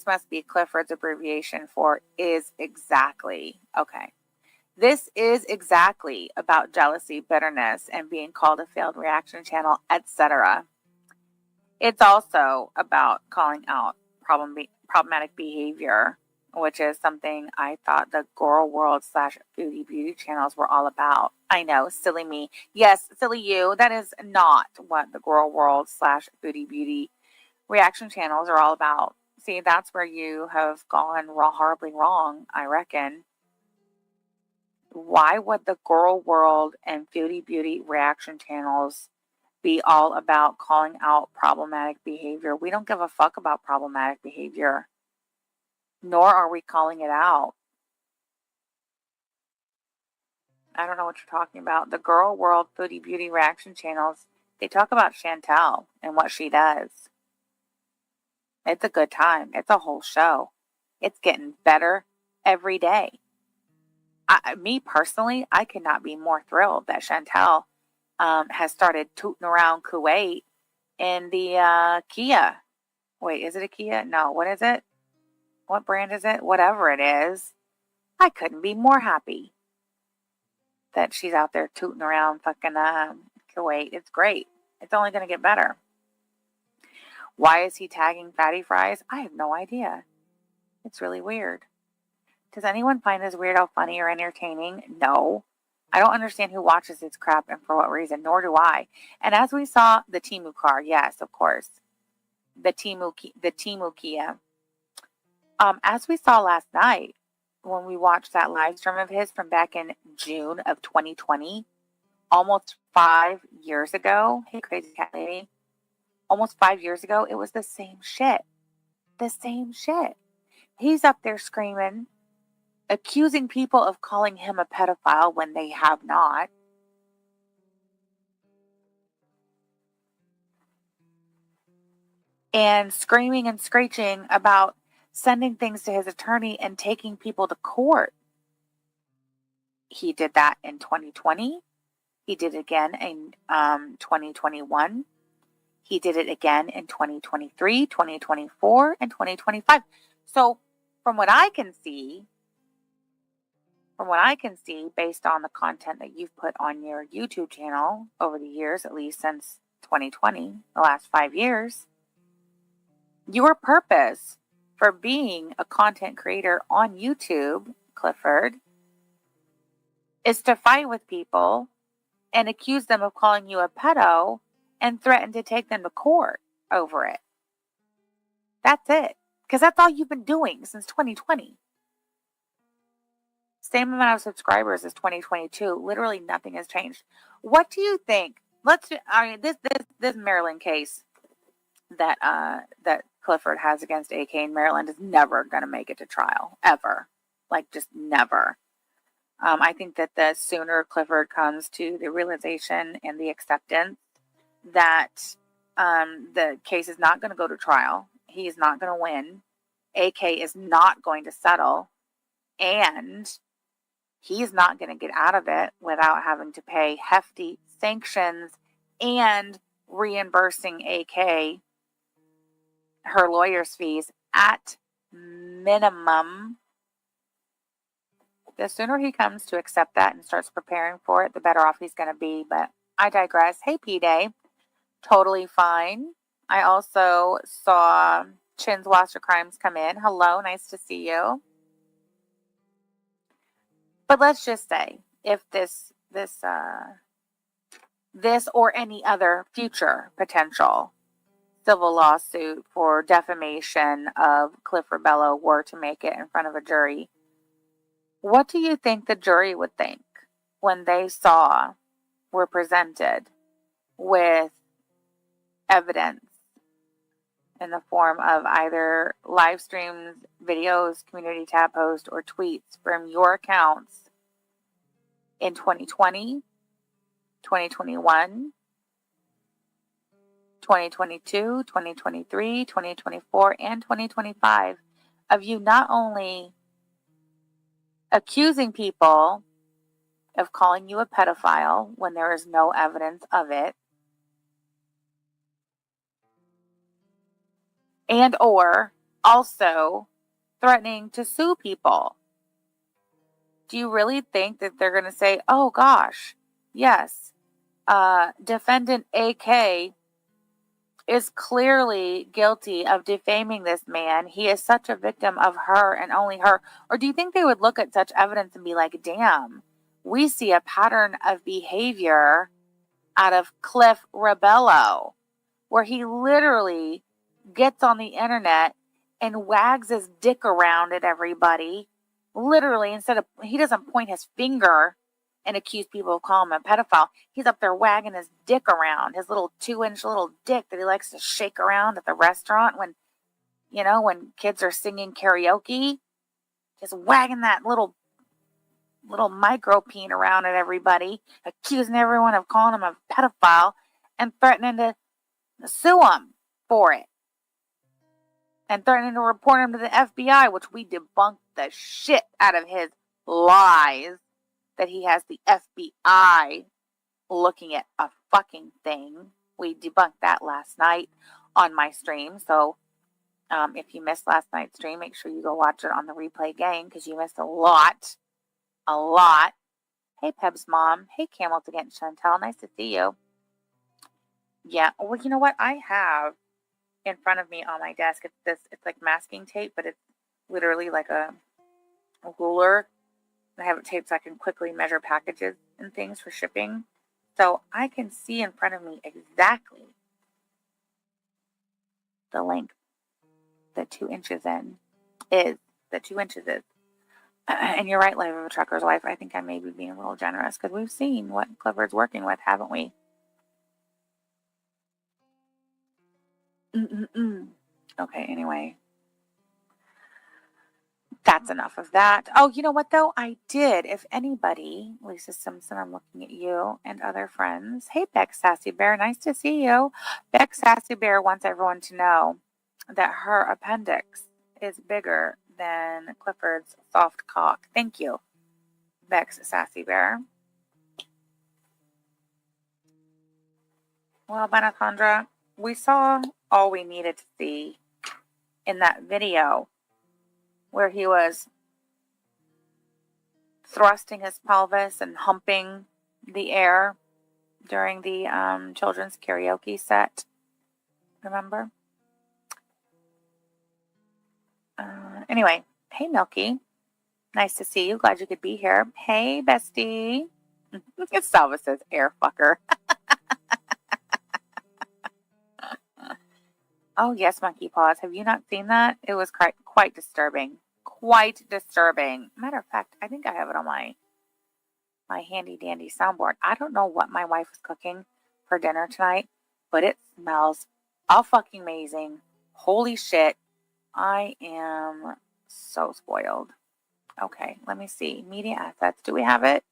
A: must be Clifford's abbreviation for is exactly. Okay. This is exactly about jealousy, bitterness, and being called a failed reaction channel, etc. It's also about calling out problematic behavior, which is something I thought the Girl World / Foodie Beauty channels were all about. I know, silly me. Yes, silly you. That is not what the Girl World / Foodie Beauty reaction channels are all about. See, that's where you have gone horribly wrong, I reckon. Why would the Girl World and Foodie Beauty reaction channels be all about calling out problematic behavior? We don't give a fuck about problematic behavior. nor are we calling it out. I don't know what you're talking about. The Girl World Foodie Beauty reaction channels, they talk about Chantel and what she does. It's a good time. It's a whole show. It's getting better every day. Me personally, I could not be more thrilled that Chantel has started tooting around Kuwait in the Kia. Wait, is it a Kia? No, what is it? What brand is it? Whatever it is. I couldn't be more happy that she's out there tooting around fucking Kuwait. It's great. It's only going to get better. Why is he tagging Fatty Fries? I have no idea. It's really weird. Does anyone find this weirdo funny or entertaining? No. I don't understand who watches this crap and for what reason, nor do I. And as we saw, the Temu car, yes, of course. The Temu Kia. As we saw last night, when we watched that live stream of his from back in June of 2020, almost 5 years ago. Hey, crazy cat lady. Almost 5 years ago, it was the same shit. The same shit. He's up there screaming, accusing people of calling him a pedophile when they have not. And screaming and screeching about sending things to his attorney and taking people to court. He did that in 2020. He did it again in 2021. He did it again in 2023, 2024, and 2025. So from what I can see, based on the content that you've put on your YouTube channel over the years, at least since 2020, the last 5 years, your purpose for being a content creator on YouTube, Clifford, is to fight with people and accuse them of calling you a pedo and threaten to take them to court over it. That's it. Because that's all you've been doing since 2020. Same amount of subscribers as 2022. Literally nothing has changed. What do you think? This Maryland case that Clifford has against AK in Maryland is never going to make it to trial, ever. Like, just never. I think that the sooner Clifford comes to the realization and the acceptance that the case is not going to go to trial, he is not going to win, AK is not going to settle, and he's not going to get out of it without having to pay hefty sanctions and reimbursing AK her lawyer's fees at minimum. The sooner he comes to accept that and starts preparing for it, the better off he's going to be. But I digress. Hey, P-Day. Totally fine. I also saw Chin's Washer Crimes come in. Hello. Nice to see you. But let's just say if this or any other future potential civil lawsuit for defamation of Clifford Bello were to make it in front of a jury, what do you think the jury would think when they were presented with evidence in the form of either live streams, videos, community tab posts, or tweets from your accounts in 2020, 2021, 2022, 2023, 2024, and 2025 of you not only accusing people of calling you a pedophile when there is no evidence of it, and or also threatening to sue people. Do you really think that they're going to say, oh gosh, yes, defendant AK is clearly guilty of defaming this man. He is such a victim of her and only her. Or do you think they would look at such evidence and be like, damn, we see a pattern of behavior out of Cliff Rebello, where he literally gets on the internet and wags his dick around at everybody. Literally, he doesn't point his finger and accuse people of calling him a pedophile. He's up there wagging his dick around, his little 2-inch little dick that he likes to shake around at the restaurant when You know, when kids are singing karaoke, just wagging that little micro peen around at everybody, accusing everyone of calling him a pedophile and threatening to sue him for it. And threatening to report him to the FBI, which we debunked the shit out of his lies that he has the FBI looking at a fucking thing. We debunked that last night on my stream. So if you missed last night's stream, make sure you go watch it on the replay gang because you missed a lot. A lot. Hey, Peb's mom. Hey, Camels Against Chantel. Nice to see you. Yeah. Well, you know what? I have in front of me on my desk. It's like masking tape, but it's literally like a ruler. I have it taped so I can quickly measure packages and things for shipping. So I can see in front of me exactly the length that 2 inches is. And you're right, Life of a Trucker's Wife. I think I may be being a little generous because we've seen what Clifford's working with, haven't we? Okay, anyway. That's enough of that. Oh, you know what, though? I did. If anybody, Lisa Simpson, I'm looking at you and other friends. Hey, Beck Sassy Bear. Nice to see you. Beck Sassy Bear wants everyone to know that her appendix is bigger than Clifford's soft cock. Thank you, Beck's Sassy Bear. Well, Benathandra, we saw all we needed to see in that video where he was thrusting his pelvis and humping the air during the children's karaoke set. Remember? Anyway, hey, Milky. Nice to see you. Glad you could be here. Hey, bestie. Salva says, air fucker. Oh, yes, Monkey Paws. Have you not seen that? It was quite disturbing. Quite disturbing. Matter of fact, I think I have it on my handy dandy soundboard. I don't know what my wife is cooking for dinner tonight, but it smells all fucking amazing. Holy shit. I am so spoiled. Okay, let me see. Media assets. Do we have it?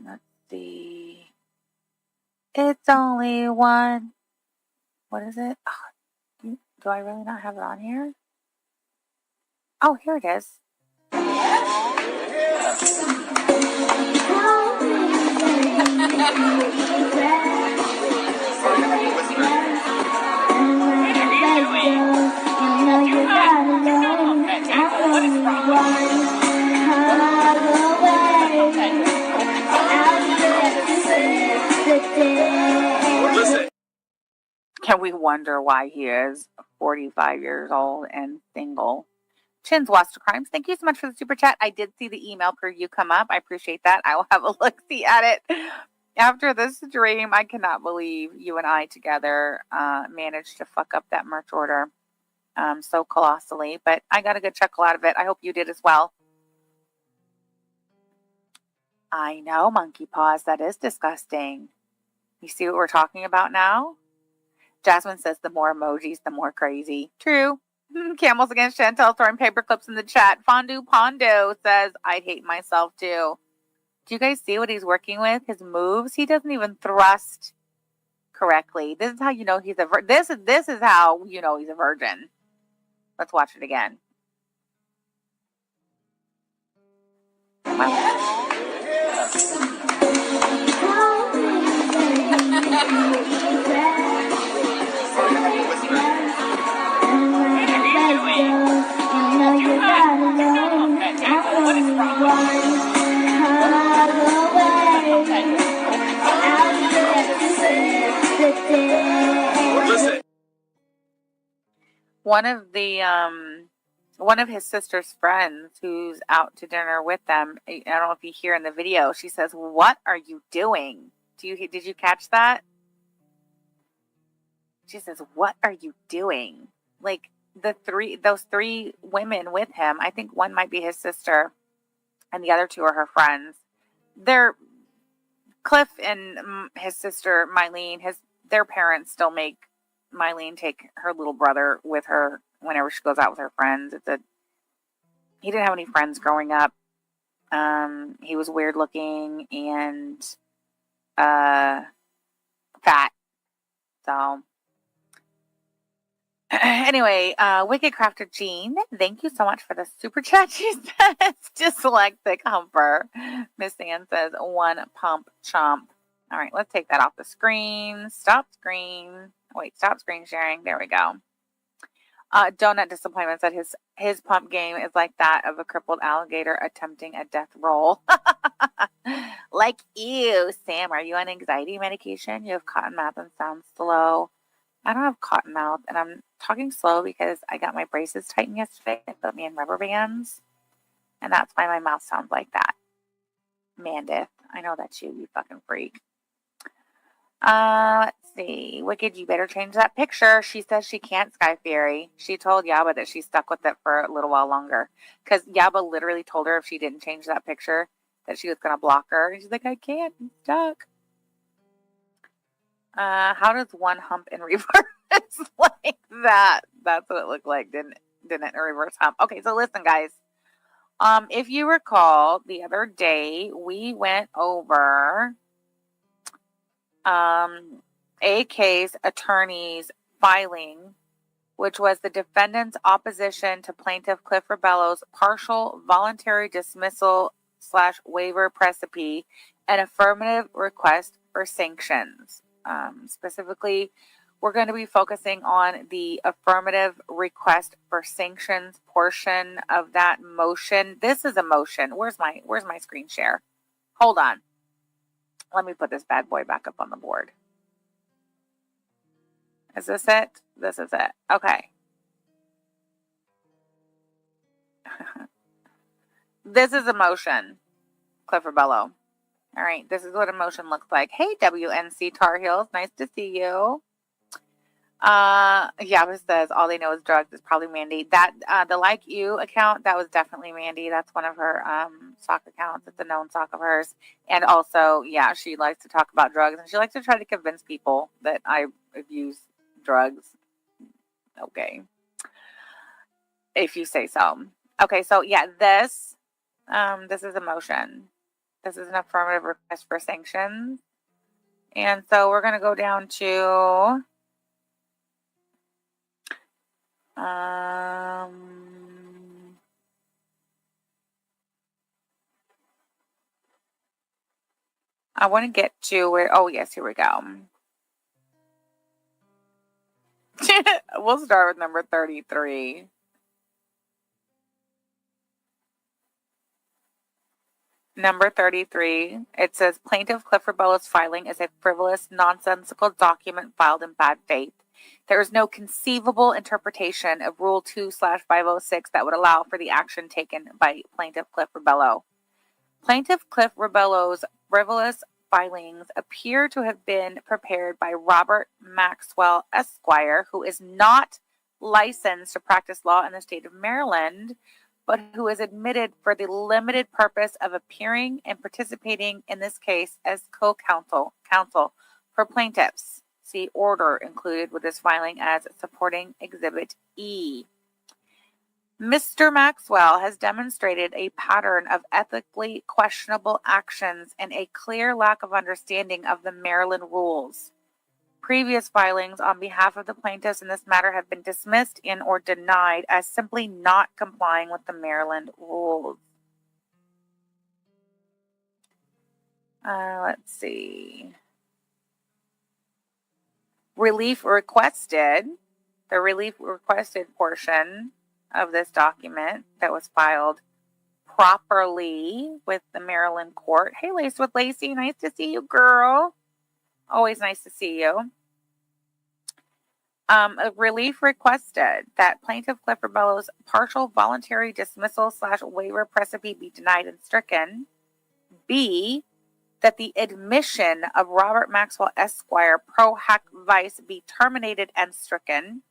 A: Let's see. It's only one. What is it? Oh, do I really not have it on here? Oh, here it is. Can we wonder why he is 45 years old and single? Chin's Waster Crimes, thank you so much for the super chat. I did see the email for you come up. I appreciate that. I will have a look-see at it after this stream. I cannot believe you and I together managed to fuck up that merch order so colossally. But I got a good chuckle out of it. I hope you did as well. I know, Monkey Paws. That is disgusting. You see what we're talking about now? Jasmine says the more emojis, the more crazy. True. Camels Against Chantel throwing paper clips in the chat. Fondue Pondo says, I'd hate myself too. Do you guys see what he's working with? His moves? He doesn't even thrust correctly. This is how you know he's a this is how you know he's a virgin. Let's watch it again. One of his sister's friends who's out to dinner with them, I don't know if you hear in the video, she says, "What are you doing?" Did you catch that? She says, "What are you doing?" Like those three women with him, I think one might be his sister and the other two are her friends. They're Cliff and his sister Mylene, their parents still make Mylene take her little brother with her whenever she goes out with her friends. He didn't have any friends growing up. He was weird looking and fat. So anyway, Wicked Crafter Jean, thank you so much for the super chat. She says, dyslexic humper. Miss Ann says, one pump chomp. All right, let's take that off the screen. Stop screen sharing. There we go. Donut Disappointment said his pump game is like that of a crippled alligator attempting a death roll. Like you, Sam, are you on anxiety medication? You have cotton mouth and sound slow. I don't have cotton mouth, and I'm talking slow because I got my braces tightened yesterday. They put me in rubber bands, and that's why my mouth sounds like that. Mandith, I know that's you fucking freak. Let's see. Wicked, you better change that picture. She says she can't, Sky Fury. She told Yaba that she's stuck with it for a little while longer. Because Yaba literally told her if she didn't change that picture, that she was going to block her. And she's like, I can't. I'm stuck. How does one hump in reverse? Like that. That's what it looked like, didn't it? A reverse hump. Okay, so listen, guys. If you recall, the other day we went over AK's attorney's filing, which was the defendant's opposition to plaintiff Cliff Rebello's partial voluntary dismissal / waiver precipice and affirmative request for sanctions. Specifically, we're going to be focusing on the affirmative request for sanctions portion of that motion. This is a motion. Where's my screen share? Hold on. Let me put this bad boy back up on the board. Is this it? This is it. Okay. This is a motion, Cliff Rebello. All right, this is what a motion looks like. Hey, WNC Tar Heels, nice to see you. Yaba says all they know is drugs is probably Mandy. That the Like You account, that was definitely Mandy. That's one of her sock accounts. It's a known sock of hers. And also, yeah, she likes to talk about drugs and she likes to try to convince people that I abuse drugs. Okay. If you say so. Okay, so yeah, this is a motion. This is an affirmative request for sanctions. And so we're going to go down to I want to get to where, oh yes, here we go. We'll start with number 33. Number 33, it says Plaintiff Cliff Rebello's filing is a frivolous, nonsensical document filed in bad faith. There is no conceivable interpretation of Rule 2/506 that would allow for the action taken by Plaintiff Cliff Rebello. Plaintiff Cliff Rebello's frivolous filings appear to have been prepared by Robert Maxwell Esquire, who is not licensed to practice law in the state of Maryland, but who is admitted for the limited purpose of appearing and participating in this case as co-counsel for plaintiffs. See order included with this filing as supporting Exhibit E. Mr. Maxwell has demonstrated a pattern of ethically questionable actions and a clear lack of understanding of the Maryland rules. Previous filings on behalf of the plaintiffs in this matter have been dismissed and or denied as simply not complying with the Maryland rules. Let's see. Relief requested. The relief requested portion of this document that was filed properly with the Maryland court. Hey, Lace with Lacey, nice to see you, girl. Always nice to see you. A relief requested that Plaintiff Cliff Rebello's partial voluntary dismissal / waiver precipice be denied and stricken. B, that the admission of Robert Maxwell Esquire pro hac vice be terminated and stricken.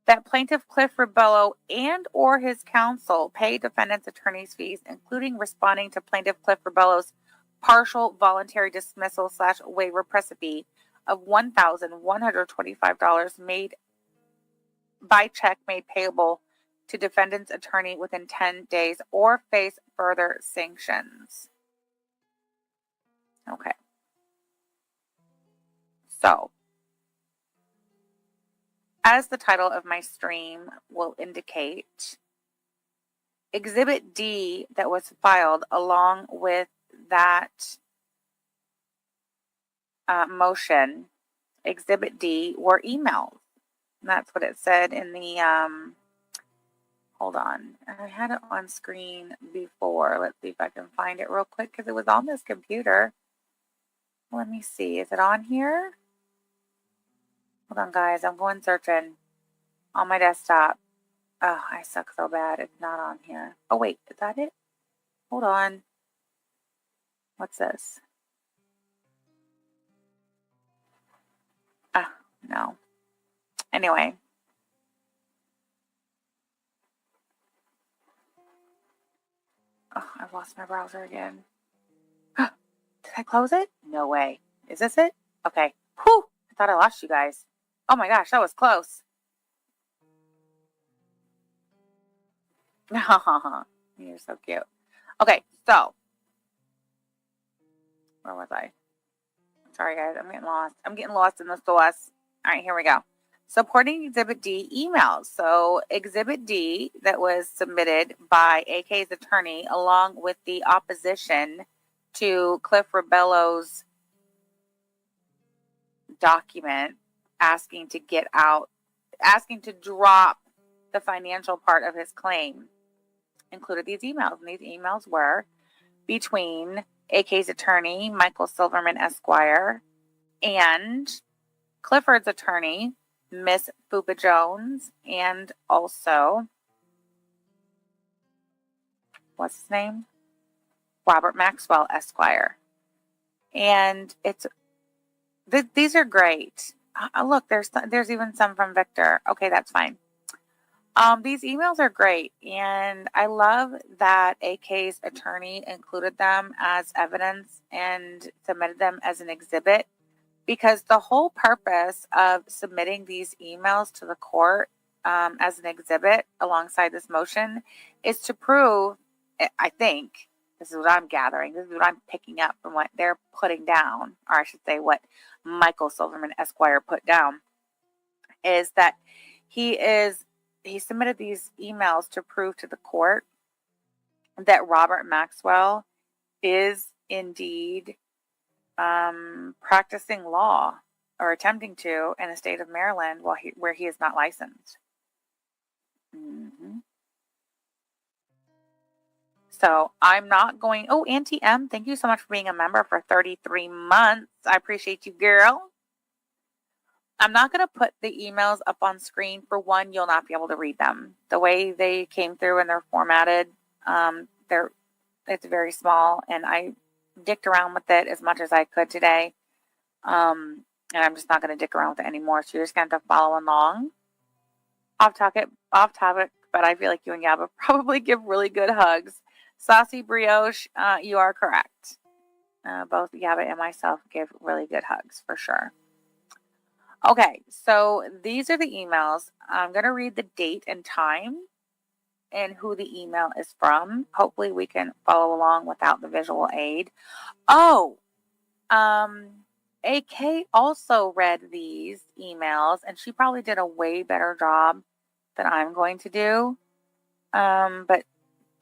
A: That Plaintiff Cliff Rebello and or his counsel pay defendant's attorney's fees, including responding to Plaintiff Cliff Rebello's partial voluntary dismissal / waiver precipice of $1,125 made by check made payable to defendant's attorney within 10 days or face further sanctions. Okay. So, as the title of my stream will indicate, Exhibit D that was filed along with that motion, Exhibit D, were emails. And that's what it said in the, hold on. I had it on screen before. Let's see if I can find it real quick because it was on this computer. Let me see. Is it on here? Hold on, guys. I'm going searching on my desktop. Oh, I suck so bad. It's not on here. Oh, wait. Is that it? Hold on. What's this? No. Anyway. Oh, I've lost my browser again. Did I close it? No way. Is this it? Okay. Whew. I thought I lost you guys. Oh my gosh, that was close. You're so cute. Okay, so. Where was I? Sorry, guys. I'm getting lost. I'm getting lost in the sauce. All right, here we go. Supporting Exhibit D emails. So Exhibit D that was submitted by AK's attorney along with the opposition to Cliff Rebello's document asking to drop the financial part of his claim included these emails. And these emails were between AK's attorney, Michael Silverman Esquire, and Clifford's attorney, Miss Fupa Jones, and also, what's his name? Robert Maxwell Esquire. And these are great. Look, there's even some from Victor. Okay, that's fine. These emails are great, and I love that AK's attorney included them as evidence and submitted them as an exhibit, because the whole purpose of submitting these emails to the court as an exhibit alongside this motion is to prove, I think, this is what I'm gathering, this is what I'm picking up from what they're putting down, or I should say what Michael Silverman Esquire put down, is that he submitted these emails to prove to the court that Robert Maxwell is indeed practicing law or attempting to in the state of Maryland where he is not licensed. So I'm not going. Oh, Auntie M, thank you so much for being a member for 33 months. I appreciate you, girl. I'm not going to put the emails up on screen. For one, you'll not be able to read them. The way they came through and they're formatted, it's very small, and I dicked around with it as much as I could today. And I'm just not going to dick around with it anymore. So you're just going to have to follow along. Off topic, but I feel like you and Yaba probably give really good hugs. Saucy Brioche, you are correct. Both Yaba and myself give really good hugs for sure. Okay, so these are the emails. I'm going to read the date and time and who the email is from. Hopefully we can follow along without the visual aid. Oh, AK also read these emails, and she probably did a way better job than I'm going to do. But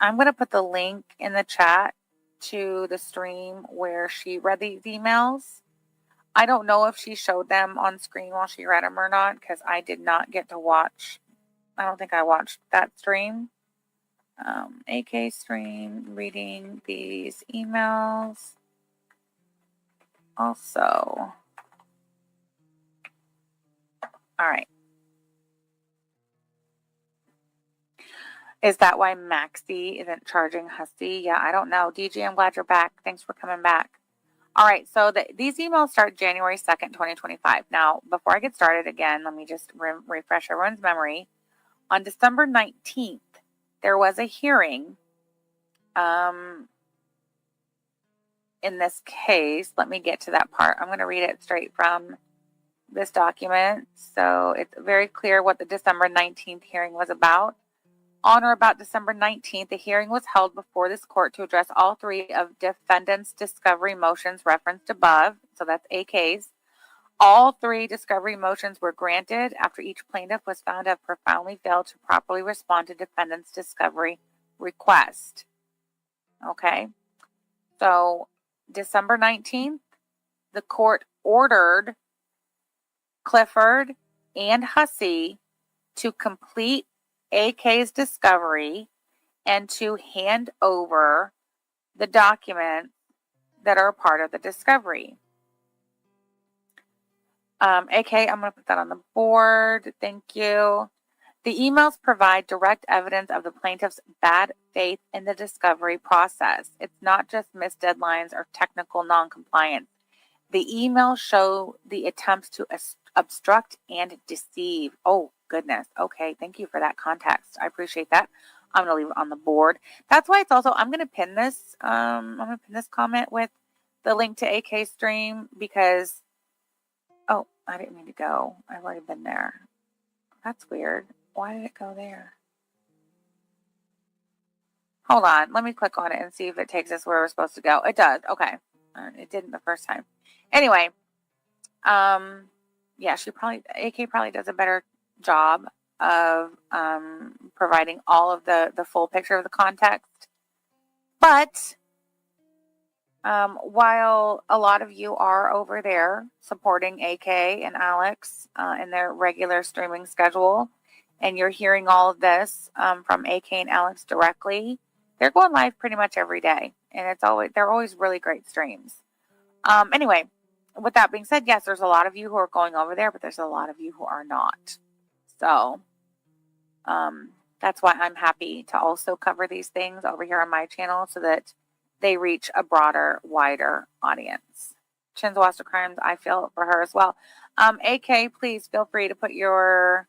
A: I'm going to put the link in the chat to the stream where she read these emails. I don't know if she showed them on screen while she read them or not, because I did not get to watch. I don't think I watched that stream. AK stream, reading these emails. Also, all right. Is that why Maxie isn't charging Husty? Yeah, I don't know. DJ, I'm glad you're back. Thanks for coming back. All right, so these emails start January 2nd, 2025. Now, before I get started again, let me just refresh everyone's memory. On December 19th, there was a hearing in this case. Let me get to that part. I'm going to read it straight from this document, so it's very clear what the December 19th hearing was about. On or about December 19th, a hearing was held before this court to address all three of defendants' discovery motions referenced above, so that's AK's. All three discovery motions were granted after each plaintiff was found to have profoundly failed to properly respond to defendants' discovery request. Okay, so December 19th, the court ordered Clifford and Hussey to complete AK's discovery and to hand over the documents that are a part of the discovery. AK, I'm going to put that on the board. Thank you. The emails provide direct evidence of the plaintiff's bad faith in the discovery process. It's not just missed deadlines or technical noncompliance. The emails show the attempts to obstruct and deceive. Oh, goodness. Okay, thank you for that context. I appreciate that. I'm going to leave it on the board. That's why it's also, I'm going to pin this. I'm going to pin this comment with the link to AK stream because, oh, I didn't mean to go. I've already been there. That's weird. Why did it go there? Hold on. Let me click on it and see if it takes us where we're supposed to go. It does. Okay. It didn't the first time. Anyway, yeah, AK probably does a better job of providing all of the full picture of the context. But while a lot of you are over there supporting AK and Alex in their regular streaming schedule, and you're hearing all of this from AK and Alex directly, they're going live pretty much every day, and they're always really great streams. Anyway, with that being said, yes, there's a lot of you who are going over there, but there's a lot of you who are not. So that's why I'm happy to also cover these things over here on my channel so that they reach a broader, wider audience. Chinzawasta Crimes, I feel for her as well. AK, please feel free to put your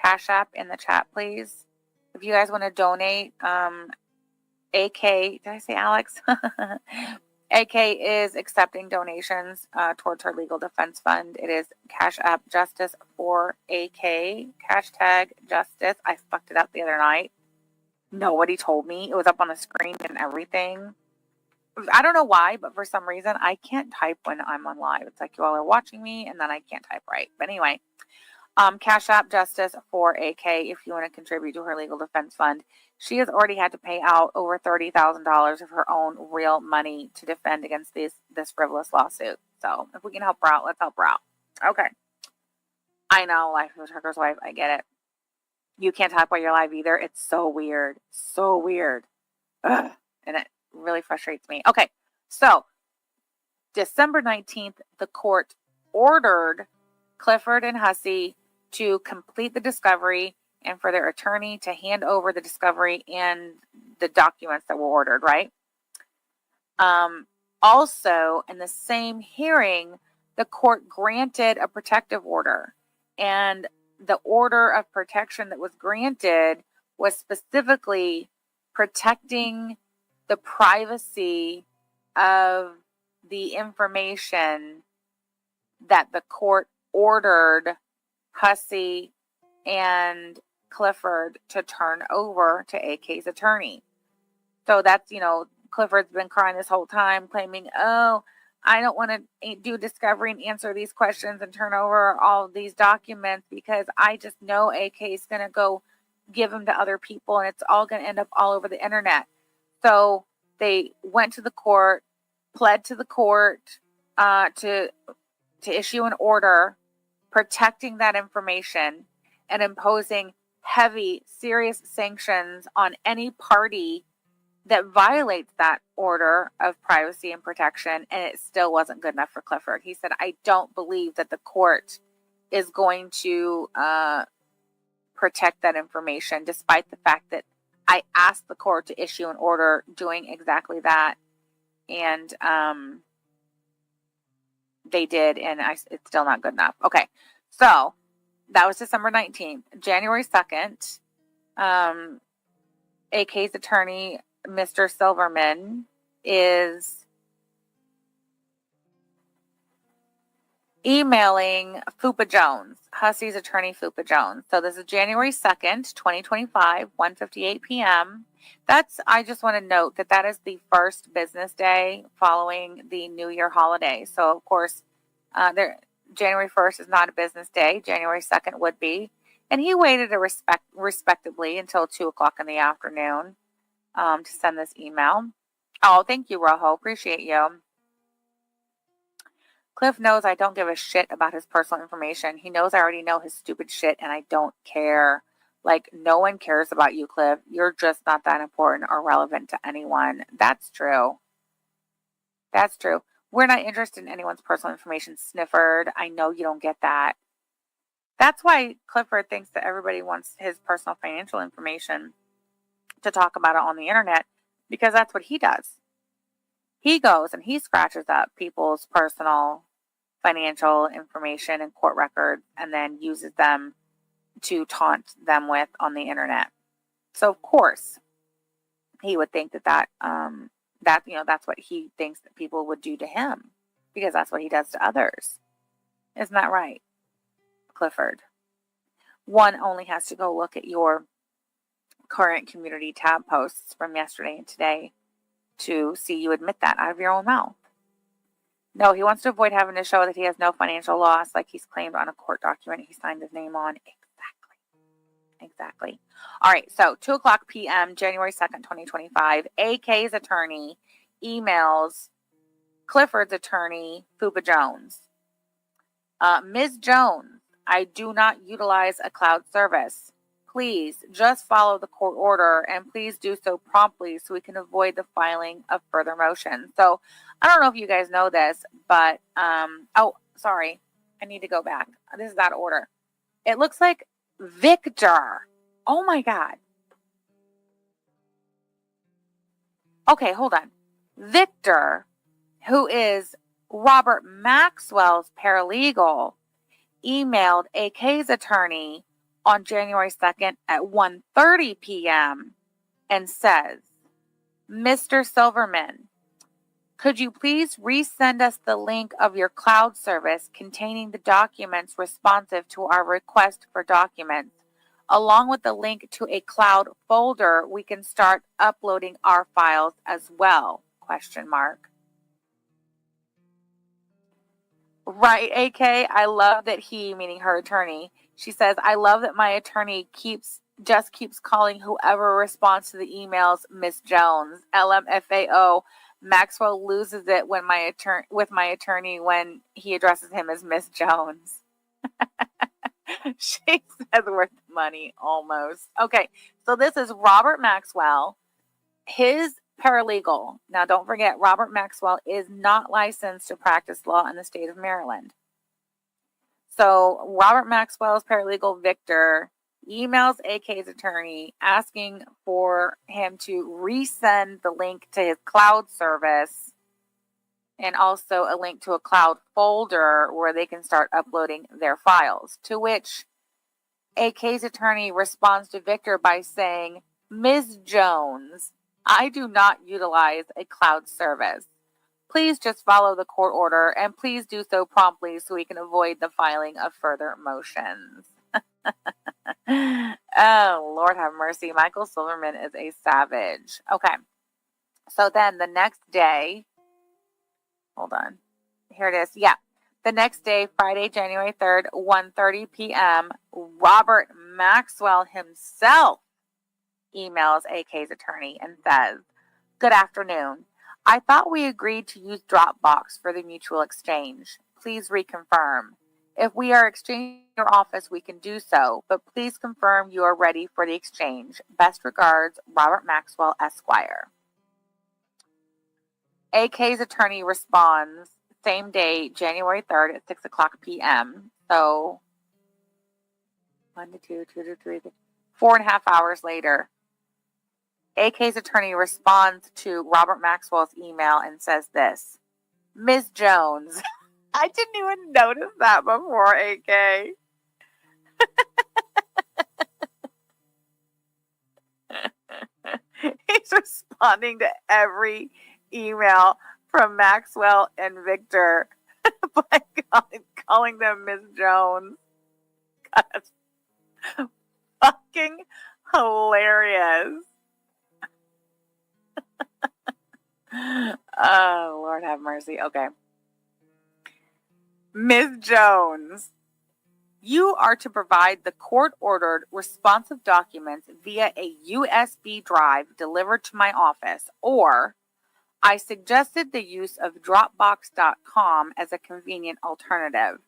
A: Cash App in the chat, please. If you guys want to donate, AK, did I say Alex? AK is accepting donations towards her legal defense fund. It is Cash App Justice for AK. Hashtag Justice. I fucked it up the other night. Nobody told me. It was up on the screen and everything. I don't know why, but for some reason, I can't type when I'm on live. It's like you all are watching me, and then I can't type right. But anyway, Cash App Justice for AK if you want to contribute to her legal defense fund. She has already had to pay out over $30,000 of her own real money to defend against this frivolous lawsuit. So if we can help her out, let's help her out. Okay. I know, Life of a Trucker's Wife. I get it. You can't type while you're live either. It's so weird. So weird. Ugh. And it really frustrates me. Okay. So December 19th, the court ordered Clifford and Hussey to complete the discovery and for their attorney to hand over the discovery and the documents that were ordered, right? Also, in the same hearing, the court granted a protective order, and the order of protection that was granted was specifically protecting the privacy of the information that the court ordered Hussey and Clifford to turn over to AK's attorney. So that's, Clifford's been crying this whole time, claiming, oh, I don't want to do discovery and answer these questions and turn over all of these documents because I just know AK is going to go give them to other people and it's all going to end up all over the internet. So they went to the court, pled to the court to issue an order protecting that information and imposing heavy, serious sanctions on any party that violates that order of privacy and protection, and it still wasn't good enough for Clifford. He said, I don't believe that the court is going to protect that information, despite the fact that I asked the court to issue an order doing exactly that, and they did, and it's still not good enough. Okay, so that was December 19th. January 2nd, AK's attorney, Mr. Silverman, is emailing Fupa Jones, Hussey's attorney Fupa Jones. So this is January 2nd, 2025, 1:58 p.m. I just want to note that is the first business day following the New Year holiday. So of course, January 1st is not a business day. January 2nd would be. And he waited respectably until 2 o'clock in the afternoon to send this email. Oh, thank you, Rojo. Appreciate you. Cliff knows I don't give a shit about his personal information. He knows I already know his stupid shit and I don't care. Like, no one cares about you, Cliff. You're just not that important or relevant to anyone. That's true. That's true. We're not interested in anyone's personal information, Snifford. I know you don't get that. That's why Clifford thinks that everybody wants his personal financial information to talk about it on the internet, because that's what he does. He goes and he scratches up people's personal financial information and court records and then uses them to taunt them with on the internet. So of course he would think that's what he thinks that people would do to him, because that's what he does to others. Isn't that right, Clifford? One only has to go look at your current community tab posts from yesterday and today to see you admit that out of your own mouth. No, he wants to avoid having to show that he has no financial loss like he's claimed on a court document he signed his name on. Exactly. All right, so 2 o'clock p.m., January 2nd, 2025, AK's attorney emails Clifford's attorney, Fupa Jones. Ms. Jones, I do not utilize a cloud service. Please just follow the court order, and please do so promptly so we can avoid the filing of further motions. So I don't know if you guys know this, but, sorry, I need to go back. This is out of order. It looks like Victor. Oh my God. Okay, hold on. Victor, who is Robert Maxwell's paralegal, emailed AK's attorney on January 2nd at 1:30 p.m. and says, Mr. Silverman, could you please resend us the link of your cloud service containing the documents responsive to our request for documents, along with the link to a cloud folder we can start uploading our files as well? ? Right, AK. I love that he, meaning her attorney, she says, I love that my attorney keeps calling whoever responds to the emails Miss Jones. LMFAO. Maxwell loses it with my attorney when he addresses him as Miss Jones. She says worth the money, almost. Okay, so this is Robert Maxwell, his paralegal. Now, don't forget, Robert Maxwell is not licensed to practice law in the state of Maryland. So Robert Maxwell's paralegal, Victor, emails AK's attorney asking for him to resend the link to his cloud service and also a link to a cloud folder where they can start uploading their files, to which AK's attorney responds to Victor by saying, Ms. Jones, I do not utilize a cloud service. Please just follow the court order, and please do so promptly so we can avoid the filing of further motions. Oh, Lord have mercy. Michael Silverman is a savage. Okay. So then the next day, hold on. Here it is. Yeah. The next day, Friday, January 3rd, 1:30 p.m., Robert Maxwell himself emails AK's attorney and says, Good afternoon. I thought we agreed to use Dropbox for the mutual exchange. Please reconfirm. If we are exchanging your office, we can do so, but please confirm you are ready for the exchange. Best regards, Robert Maxwell, Esquire. AK's attorney responds same day, January 3rd at 6 o'clock p.m. So 1 to 2, 2 to 3, 4.5 hours later, AK's attorney responds to Robert Maxwell's email and says this, Ms. Jones. I didn't even notice that before, AK. He's responding to every email from Maxwell and Victor by calling them Miss Jones. God, that's fucking hilarious. Oh, Lord have mercy. Okay. Ms. Jones, you are to provide the court-ordered responsive documents via a USB drive delivered to my office, or I suggested the use of Dropbox.com as a convenient alternative.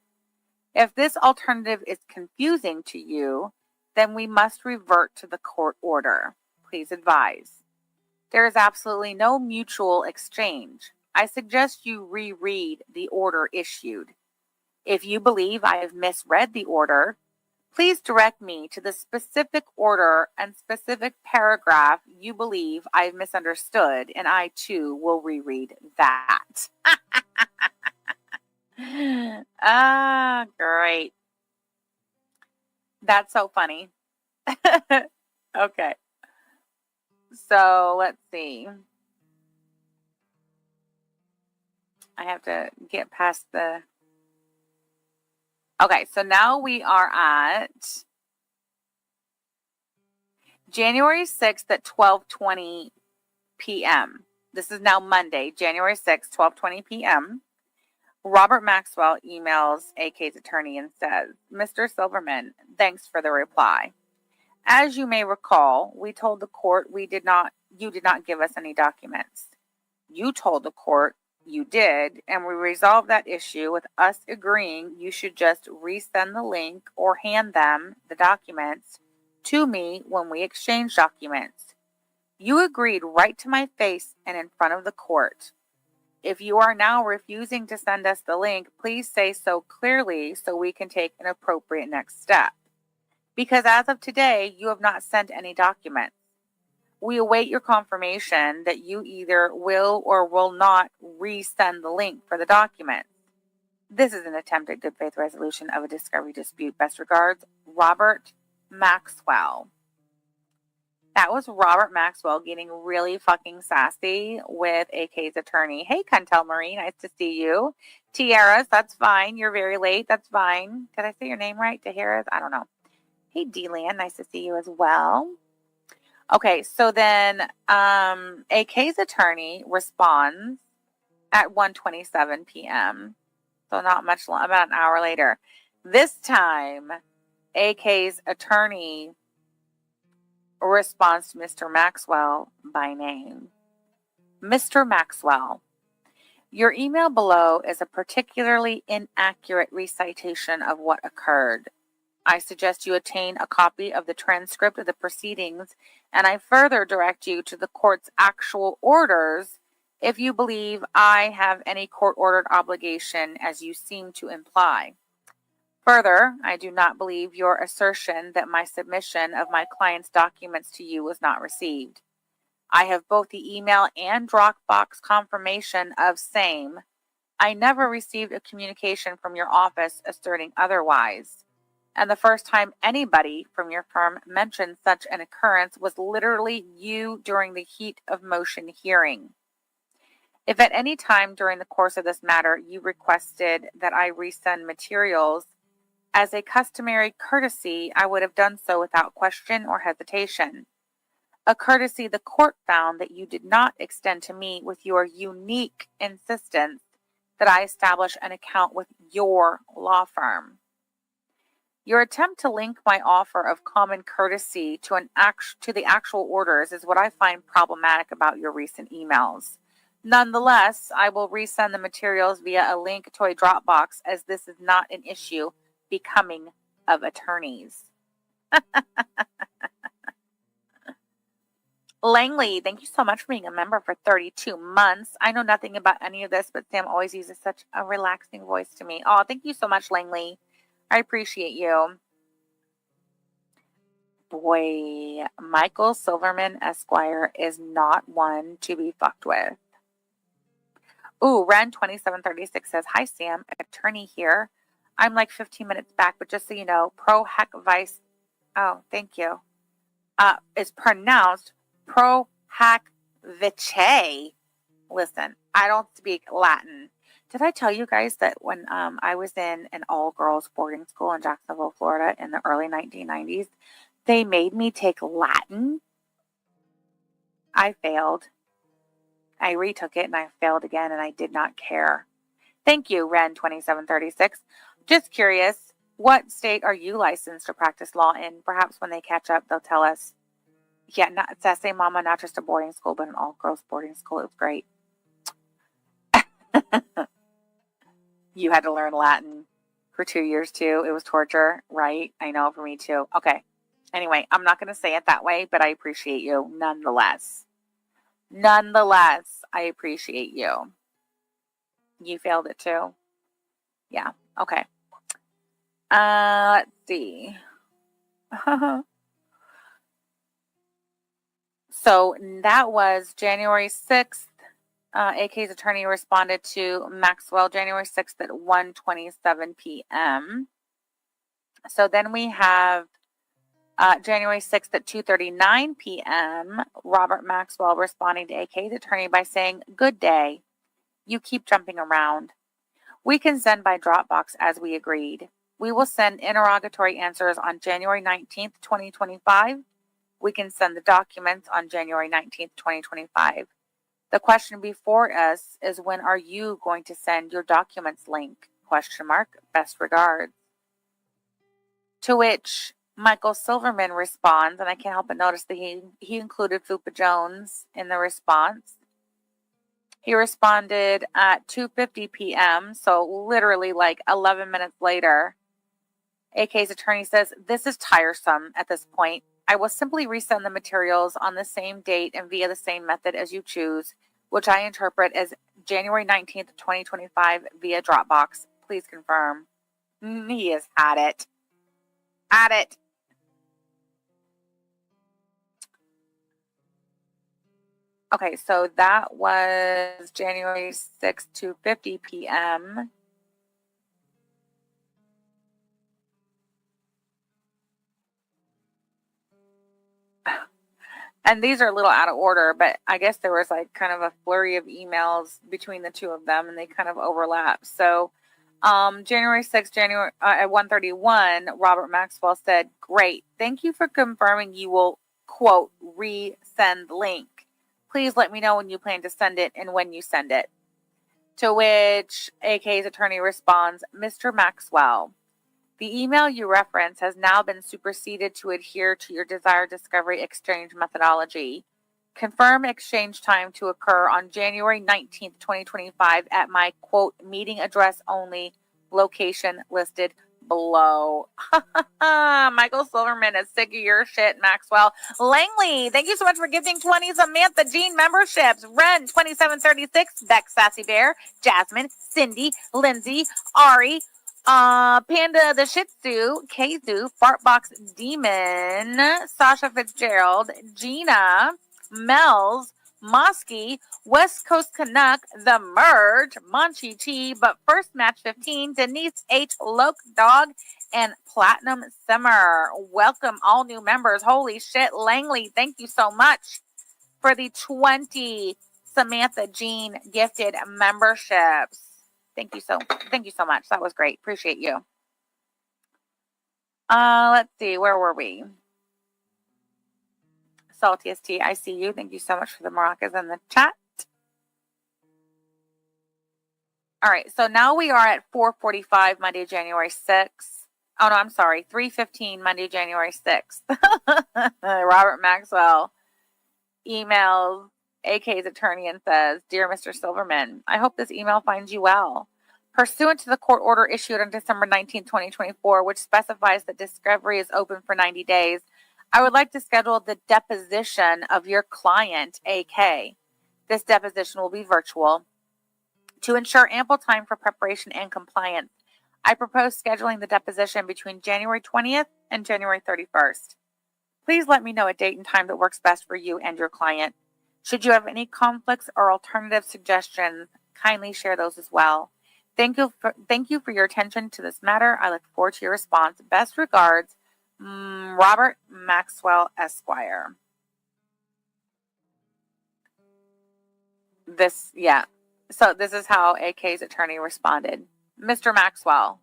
A: If this alternative is confusing to you, then we must revert to the court order. Please advise. There is absolutely no mutual exchange. I suggest you reread the order issued. If you believe I have misread the order, please direct me to the specific order and specific paragraph you believe I've misunderstood, and I too will reread that. Ah, great. That's so funny. Okay. So let's see. I have to get past the... Okay, so now we are at January 6th at 12:20 p.m. This is now Monday, January 6th, 12:20 p.m. Robert Maxwell emails AK's attorney and says, Mr. Silverman, thanks for the reply. As you may recall, we told the court you did not give us any documents. You told the court you did, and we resolved that issue with us agreeing you should just resend the link or hand them the documents to me when we exchange documents. You agreed right to my face and in front of the court. If you are now refusing to send us the link, please say so clearly so we can take an appropriate next step. Because as of today, you have not sent any documents. We await your confirmation that you either will or will not resend the link for the documents. This is an attempt at good faith resolution of a discovery dispute. Best regards, Robert Maxwell. That was Robert Maxwell getting really fucking sassy with AK's attorney. Hey, Cantel Marie, nice to see you. Tiaras, that's fine. You're very late. That's fine. Did I say your name right? Tiaras? I don't know. Hey, D-Lan, nice to see you as well. Okay, so then AK's attorney responds at 1:27 p.m. So not much long, about an hour later. This time, AK's attorney responds to Mr. Maxwell by name. Mr. Maxwell, your email below is a particularly inaccurate recitation of what occurred. I suggest you obtain a copy of the transcript of the proceedings, and I further direct you to the court's actual orders if you believe I have any court-ordered obligation, as you seem to imply. Further, I do not believe your assertion that my submission of my client's documents to you was not received. I have both the email and Dropbox confirmation of same. I never received a communication from your office asserting otherwise. And the first time anybody from your firm mentioned such an occurrence was literally you during the heat of motion hearing. If at any time during the course of this matter you requested that I resend materials, as a customary courtesy, I would have done so without question or hesitation. A courtesy the court found that you did not extend to me with your unique insistence that I establish an account with your law firm. Your attempt to link my offer of common courtesy to the actual orders is what I find problematic about your recent emails. Nonetheless, I will resend the materials via a link to a Dropbox, as this is not an issue becoming of attorneys. Langley, thank you so much for being a member for 32 months. I know nothing about any of this, but Sam always uses such a relaxing voice to me. Oh, thank you so much, Langley. I appreciate you. Boy, Michael Silverman Esquire is not one to be fucked with. Ooh, Ren2736 says, hi, Sam, attorney here. I'm like 15 minutes back, but just so you know, Pro Hack Vice, oh, thank you, is pronounced Pro Hack Vice. Listen, I don't speak Latin. Did I tell you guys that when I was in an all-girls boarding school in Jacksonville, Florida in the early 1990s, they made me take Latin? I failed. I retook it and I failed again and I did not care. Thank you, Ren2736. Just curious, what state are you licensed to practice law in? Perhaps when they catch up, they'll tell us. Yeah, it's Sassy Mama, not just a boarding school, but an all-girls boarding school. It was great. You had to learn Latin for 2 years too. It was torture, right? I know, for me too. Okay. Anyway, I'm not going to say it that way, but I appreciate you nonetheless. Nonetheless, I appreciate you. You failed it too? Yeah. Okay. Let's see. So that was January 6th. AK's attorney responded to Maxwell January 6th at 1:27 p.m. So then we have January 6th at 2:39 p.m. Robert Maxwell responding to AK's attorney by saying, "Good day. You keep jumping around. We can send by Dropbox as we agreed. We will send interrogatory answers on January 19th, 2025. We can send the documents on January 19th, 2025. The question before us is, when are you going to send your documents link? ? Best regards." To which Michael Silverman responds, and I can't help but notice that he included Fupa Jones in the response. He responded at 2:50 p.m., so literally like 11 minutes later. AK's attorney says, "This is tiresome at this point. I will simply resend the materials on the same date and via the same method as you choose, which I interpret as January 19th, 2025 via Dropbox. Please confirm." He has had it. At it. Okay, so that was January 6th, 2:50 p.m. And these are a little out of order, but I guess there was like kind of a flurry of emails between the two of them and they kind of overlap. So January 6th, at 1:31, Robert Maxwell said, "Great. Thank you for confirming you will, quote, resend link. Please let me know when you plan to send it and when you send it." To which AK's attorney responds, "Mr. Maxwell, the email you reference has now been superseded to adhere to your desired discovery exchange methodology. Confirm exchange time to occur on January 19th, 2025 at my, quote, meeting address only, location listed below." Michael Silverman is sick of your shit, Maxwell. Langley, thank you so much for gifting 20 Samantha Jean memberships. Ren 2736, Beck Sassy Bear, Jasmine, Cindy, Lindsay, Ari, Panda the Shih Tzu, Kazu, Fartbox Demon, Sasha Fitzgerald, Gina, Mel's, Mosky, West Coast Canuck, The Merge, Monchi T, But First Match 15, Denise H, Loke Dog, and Platinum Simmer. Welcome all new members. Holy shit, Langley, thank you so much for the 20 Samantha Jean gifted memberships. Thank you so much. That was great. Appreciate you. Let's see, where were we? Saltiest Tea, I see you. Thank you so much for the maracas in the chat. All right, so now we are at 4:45 Monday, January 6th. Oh, no, I'm sorry. 3:15 Monday, January 6th. Robert Maxwell emails AK's attorney and says, "Dear Mr. Silverman, I hope this email finds you well. Pursuant to the court order issued on December 19, 2024, which specifies that discovery is open for 90 days, I would like to schedule the deposition of your client, AK. This deposition will be virtual. To ensure ample time for preparation and compliance, I propose scheduling the deposition between January 20th and January 31st. Please let me know a date and time that works best for you and your client. Should you have any conflicts or alternative suggestions, kindly share those as well. Thank you for your attention to this matter. I look forward to your response. Best regards, Robert Maxwell, Esquire." So this is how AK's attorney responded. Mr. Maxwell,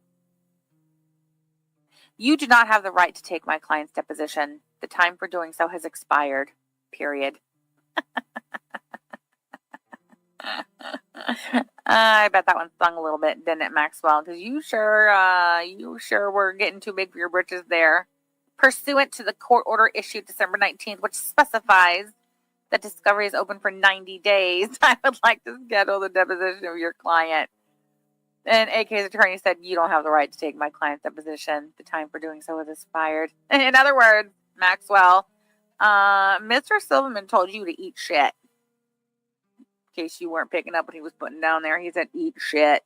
A: you do not have the right to take my client's deposition. The time for doing so has expired. Period. I bet that one stung a little bit, didn't it, Maxwell? Because you sure were getting too big for your britches there. Pursuant to the court order issued December 19th, which specifies that discovery is open for 90 days, I would like to schedule the deposition of your client. And AK's attorney said, you don't have the right to take my client's deposition. The time for doing so has expired. In other words, Maxwell, Mr. Silverman told you to eat shit. In case you weren't picking up what he was putting down there, he said, eat shit.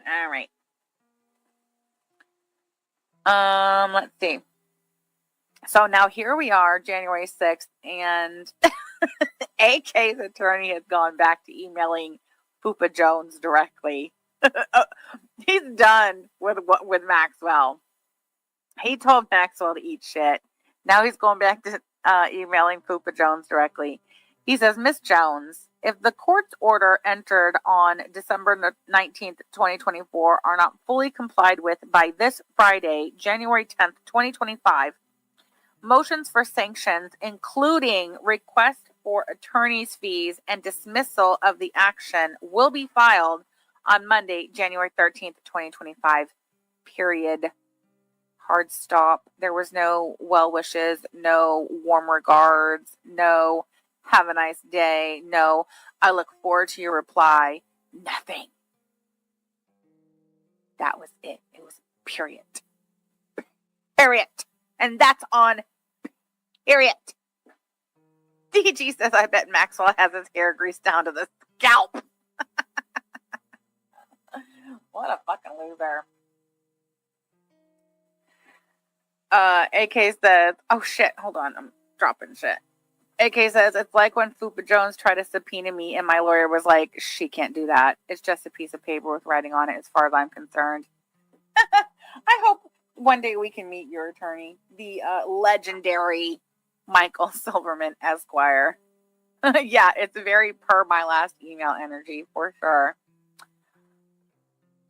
A: All right. Let's see. So now here we are, January 6th, and AK's attorney has gone back to emailing Fupa Jones directly. He's done with Maxwell. He told Maxwell to eat shit. Now he's going back to emailing Fupa Jones directly. He says, Miss Jones, if the court's order entered on December 19th, 2024 are not fully complied with by this Friday, January 10th, 2025, motions for sanctions, including request for attorney's fees and dismissal of the action, will be filed on Monday, January 13th, 2025, period. Hard stop. There was no well wishes, no warm regards, no have a nice day, no I look forward to your reply, nothing. That was it. It was period. Period. And that's on period. DG says, I bet Maxwell has his hair greased down to the scalp. What a fucking loser. AK says, oh shit, hold on, I'm dropping shit. AK says, it's like when Fupa Jones tried to subpoena me and my lawyer was like, she can't do that. It's just a piece of paper with writing on it as far as I'm concerned. I hope one day we can meet your attorney, the legendary Michael Silverman Esquire. Yeah, it's very per my last email energy for sure.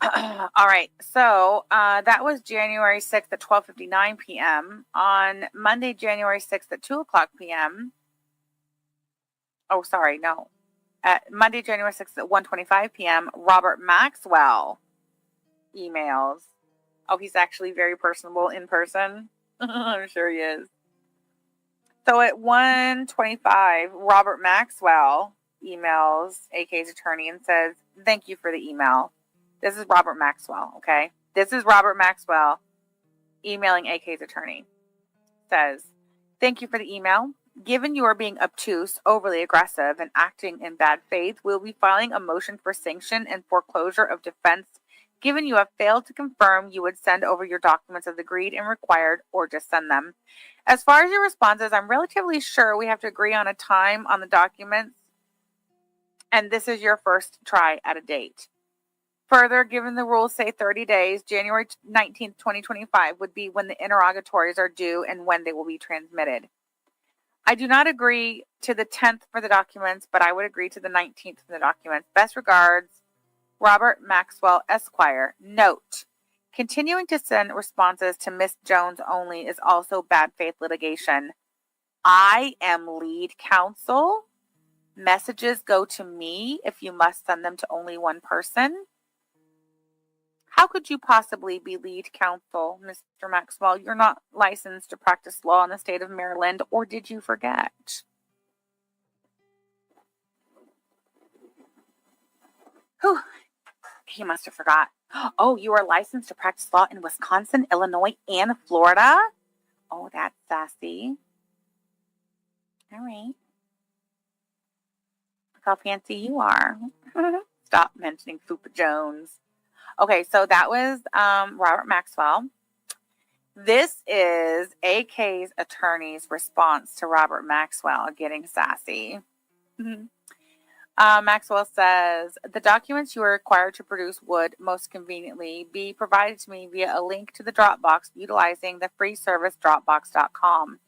A: All right, so that was January 6th at 12:59 p.m. On Monday, January 6th at 2 o'clock p.m. Oh, sorry, no. At Monday, January 6th at 1:25 p.m., Robert Maxwell emails. Oh, he's actually very personable in person. I'm sure he is. So at 1:25, Robert Maxwell emails AK's attorney and says, thank you for the email. This is Robert Maxwell, okay? This is Robert Maxwell emailing AK's attorney. Says, thank you for the email. Given you are being obtuse, overly aggressive, and acting in bad faith, we'll be filing a motion for sanction and foreclosure of defense. Given you have failed to confirm you would send over your documents as agreed and required, or just send them. As far as your responses, I'm relatively sure we have to agree on a time on the documents, and this is your first try at a date. Further, given the rules say 30 days, January 19th, 2025 would be when the interrogatories are due and when they will be transmitted. I do not agree to the 10th for the documents, but I would agree to the 19th for the documents. Best regards, Robert Maxwell Esquire. Note, continuing to send responses to Miss Jones only is also bad faith litigation. I am lead counsel. Messages go to me if you must send them to only one person. How could you possibly be lead counsel, Mr. Maxwell? You're not licensed to practice law in the state of Maryland, or did you forget? Whew. He must have forgot. Oh, you are licensed to practice law in Wisconsin, Illinois, and Florida? Oh, that's sassy. All right. Look how fancy you are. Stop mentioning Fupa Jones. Okay, so that was Robert Maxwell. This is AK's attorney's response to Robert Maxwell getting sassy. Maxwell says, the documents you are required to produce would most conveniently be provided to me via a link to the Dropbox utilizing the free service Dropbox.com.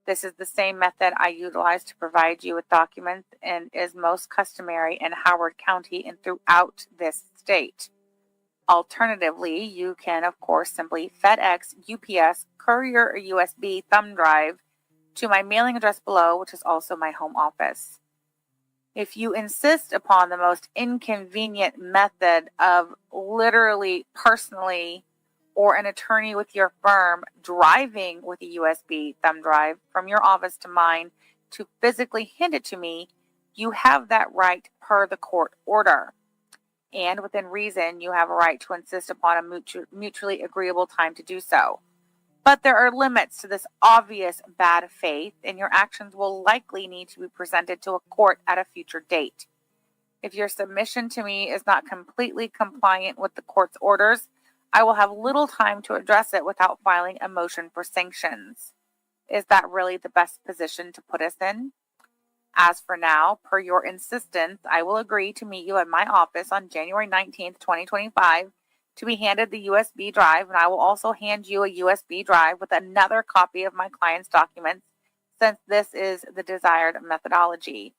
A: This is the same method I utilize to provide you with documents and is most customary in Howard County and throughout this state. Alternatively, you can, of course, simply FedEx, UPS, courier, or USB thumb drive to my mailing address below, which is also my home office. If you insist upon the most inconvenient method of literally, personally, or an attorney with your firm driving with a USB thumb drive from your office to mine to physically hand it to me, you have that right per the court order. And within reason, you have a right to insist upon a mutually agreeable time to do so. But there are limits to this obvious bad faith, and your actions will likely need to be presented to a court at a future date. If your submission to me is not completely compliant with the court's orders, I will have little time to address it without filing a motion for sanctions. Is that really the best position to put us in? As for now, per your insistence, I will agree to meet you at my office on January 19th, 2025, to be handed the USB drive, and I will also hand you a USB drive with another copy of my client's documents, since this is the desired methodology.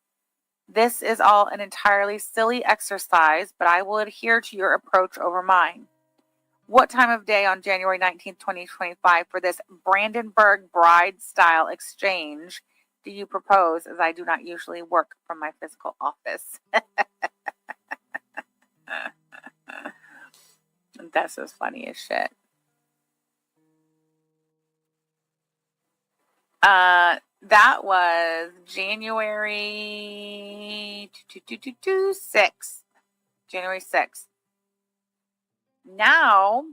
A: This is all an entirely silly exercise, but I will adhere to your approach over mine. What time of day on January 19th, 2025 for this Brandenburg bride-style exchange do you propose, as I do not usually work from my physical office? That's just funny as shit. That was January 6th. January 6th. Now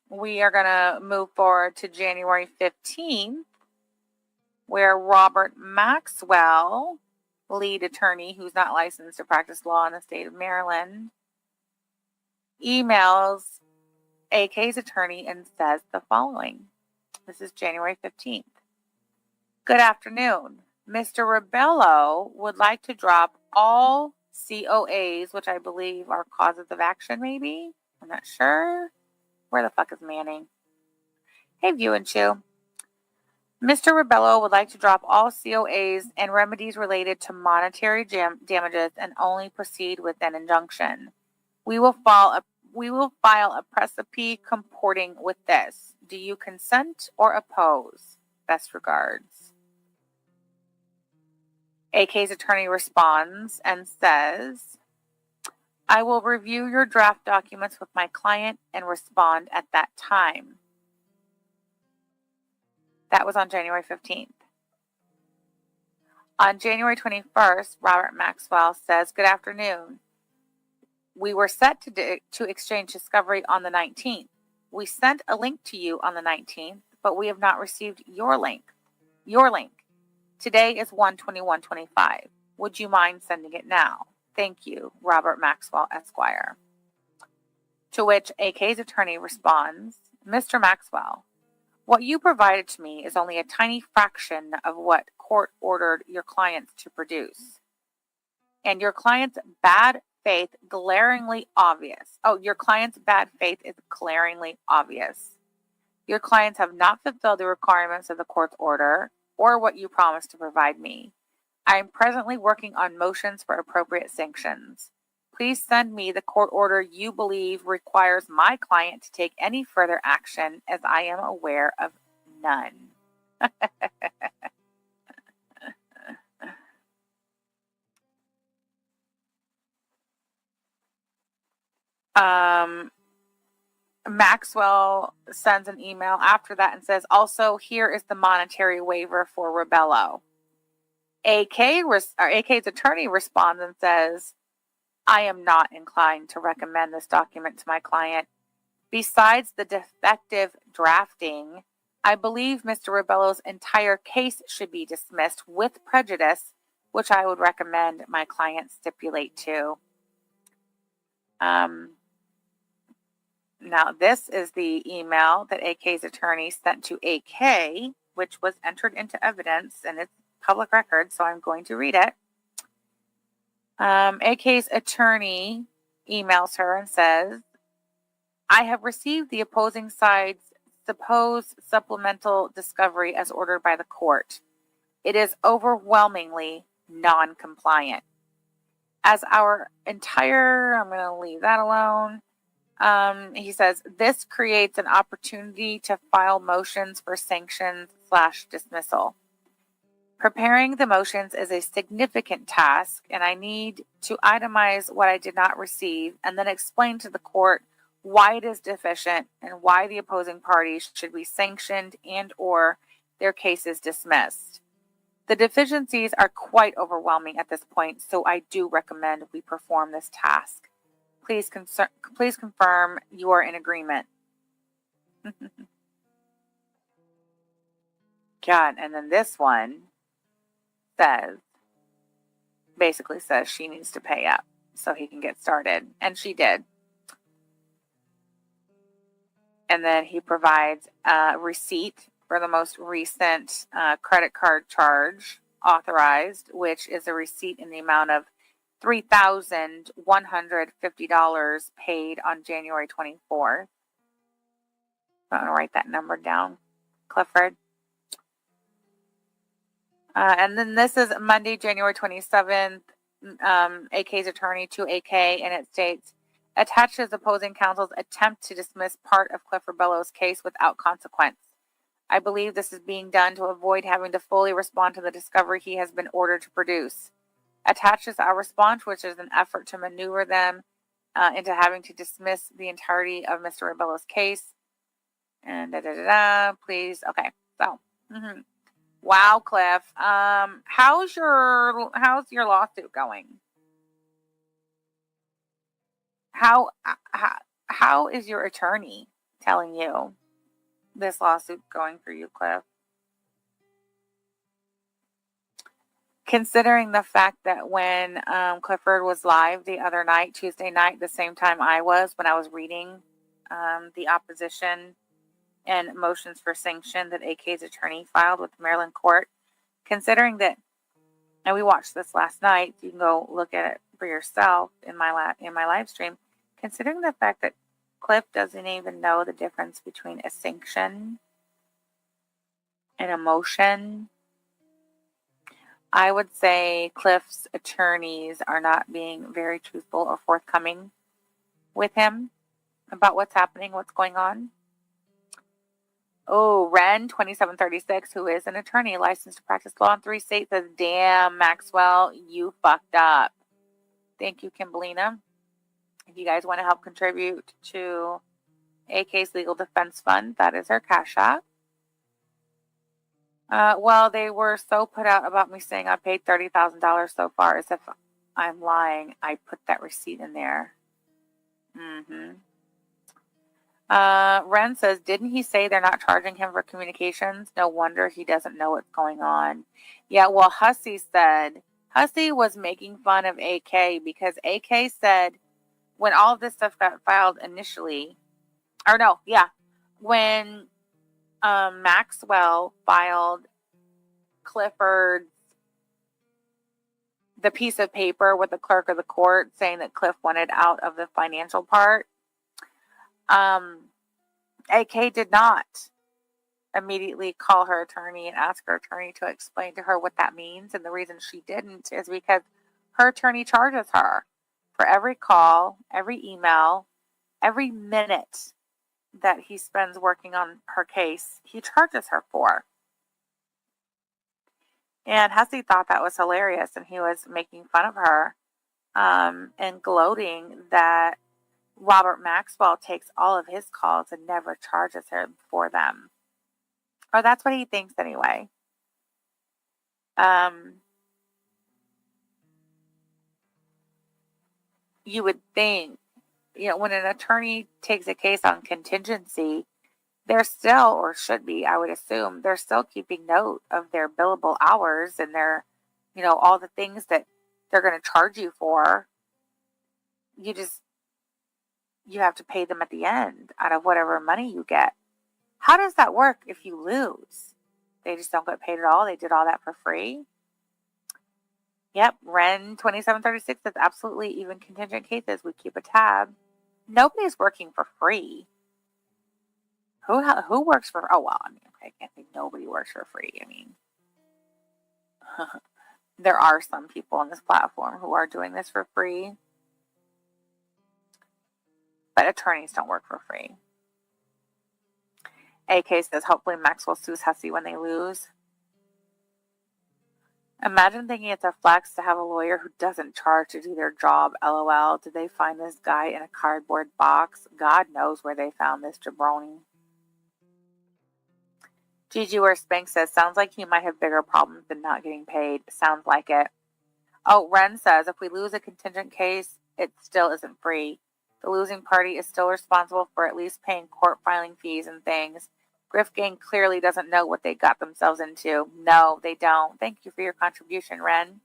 A: we are going to move forward to January 15th, where Robert Maxwell, lead attorney who's not licensed to practice law in the state of Maryland, emails AK's attorney and says the following. This is January 15th. Good afternoon. Mr. Rebello would like to drop all COAs, which I believe are causes of action, maybe? I'm not sure. Where the fuck is Manning? Hey, View and Chew. Mr. Rebello would like to drop all COAs and remedies related to monetary damages and only proceed with an injunction. We will file a precipice comporting with this. Do you consent or oppose? Best regards. AK's attorney responds and says, I will review your draft documents with my client and respond at that time. That was on January 15th. On January 21st, Robert Maxwell says, good afternoon. We were set to exchange discovery on the 19th. We sent a link to you on the 19th, but we have not received your link. Today is 1/21/25. Would you mind sending it now? Thank you, Robert Maxwell, Esquire. To which AK's attorney responds, Mr. Maxwell, what you provided to me is only a tiny fraction of what court ordered your clients to produce. And your client's bad faith glaringly obvious. Your client's bad faith is glaringly obvious. Your clients have not fulfilled the requirements of the court's order or what you promised to provide me. I am presently working on motions for appropriate sanctions. Please send me the court order you believe requires my client to take any further action, as I am aware of none. Maxwell sends an email after that and says, also, here is the monetary waiver for Rebello. AK's attorney responds and says, I am not inclined to recommend this document to my client. Besides the defective drafting, I believe Mr. Rebello's entire case should be dismissed with prejudice, which I would recommend my client stipulate to. Now, this is the email that AK's attorney sent to AK, which was entered into evidence, and it's public record, so I'm going to read it. AK's attorney emails her and says, I have received the opposing side's supposed supplemental discovery as ordered by the court. It is overwhelmingly non-compliant. As our entire, I'm going to leave that alone. He says, this creates an opportunity to file motions for sanctions/dismissal. Preparing the motions is a significant task, and I need to itemize what I did not receive and then explain to the court why it is deficient and why the opposing parties should be sanctioned and or their cases dismissed. The deficiencies are quite overwhelming at this point, so I do recommend we perform this task. Please confirm you are in agreement. God, and then this one basically says she needs to pay up so he can get started. And she did. And then he provides a receipt for the most recent credit card charge authorized, which is a receipt in the amount of $3,150 paid on January 24th. I'm going to write that number down, Clifford. And then this is Monday, January 27th, AK's attorney to AK, and it states, attaches opposing counsel's attempt to dismiss part of Clifford Bellows' case without consequence. I believe this is being done to avoid having to fully respond to the discovery he has been ordered to produce. Attaches our response, which is an effort to maneuver them into having to dismiss the entirety of Mr. Rebello's case. And please. Okay. So, wow, Cliff. How's your lawsuit going? How is your attorney telling you this lawsuit going for you, Cliff? Considering the fact that when Clifford was live the other night, Tuesday night, the same time I was, when I was reading the opposition and motions for sanction that AK's attorney filed with the Maryland court, considering that, and we watched this last night, you can go look at it for yourself in my live stream, considering the fact that Cliff doesn't even know the difference between a sanction and a motion, I would say Cliff's attorneys are not being very truthful or forthcoming with him about what's happening, what's going on. Oh, Ren 2736, who is an attorney licensed to practice law in 3 states, says, damn, Maxwell, you fucked up. Thank you, Kimberlina. If you guys want to help contribute to AK's Legal Defense Fund, that is our Cash App. Well, they were so put out about me saying I paid $30,000 so far, as if I'm lying. I put that receipt in there. Ren says, didn't he say they're not charging him for communications? No wonder he doesn't know what's going on. Yeah, well, Hussey was making fun of AK because AK said when all of this stuff got filed initially, when Maxwell filed Clifford's the piece of paper with the clerk of the court saying that Cliff wanted out of the financial part, AK did not immediately call her attorney and ask her attorney to explain to her what that means. And the reason she didn't is because her attorney charges her for every call, every email, every minute that he spends working on her case, he charges her for. And Hussey thought that was hilarious, and he was making fun of her and gloating that Robert Maxwell takes all of his calls and never charges her for them. Or that's what he thinks anyway. You would think, when an attorney takes a case on contingency, they're still, or should be, I would assume, they're still keeping note of their billable hours and their, all the things that they're going to charge you for. You have to pay them at the end out of whatever money you get. How does that work if you lose? They just don't get paid at all? They did all that for free? Yep, Ren 2736 says absolutely, even contingent cases, we keep a tab. Nobody's working for free. Who works for, okay, I can't think nobody works for free. There are some people on this platform who are doing this for free, but attorneys don't work for free. AK says, hopefully Maxwell sues Hussey when they lose. Imagine thinking it's a flex to have a lawyer who doesn't charge to do their job. LOL. Did they find this guy in a cardboard box? God knows where they found this jabroni. Gigi where Spank says, sounds like he might have bigger problems than not getting paid. Sounds like it. Oh, Ren says, if we lose a contingent case, it still isn't free. The losing party is still responsible for at least paying court filing fees and things. Griff Gang clearly doesn't know what they got themselves into. No, they don't. Thank you for your contribution, Ren.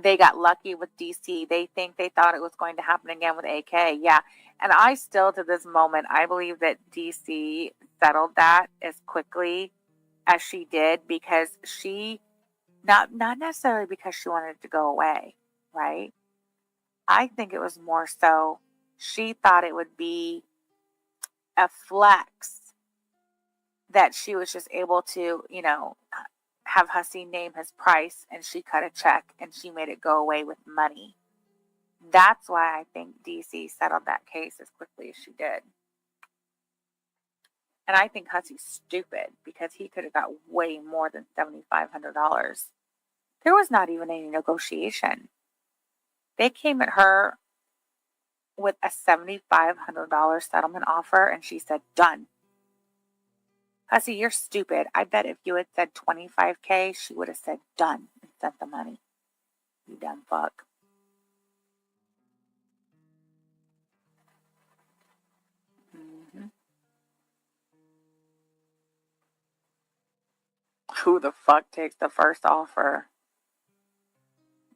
A: They got lucky with DC. They think they thought it was going to happen again with AK. Yeah. And I still, to this moment, I believe that DC settled that as quickly as she did because she, not necessarily because she wanted it to go away, right? I think it was more so she thought it would be a flex that she was just able to, have Hussey name his price and she cut a check and she made it go away with money. That's why I think DC settled that case as quickly as she did. And I think Hussey's stupid because he could have got way more than $7,500. There was not even any negotiation. They came at her with a $7,500 settlement offer and she said, done. Hussey, you're stupid. I bet if you had said $25,000, she would have said done and sent the money. You dumb fuck. Mm-hmm. Who the fuck takes the first offer?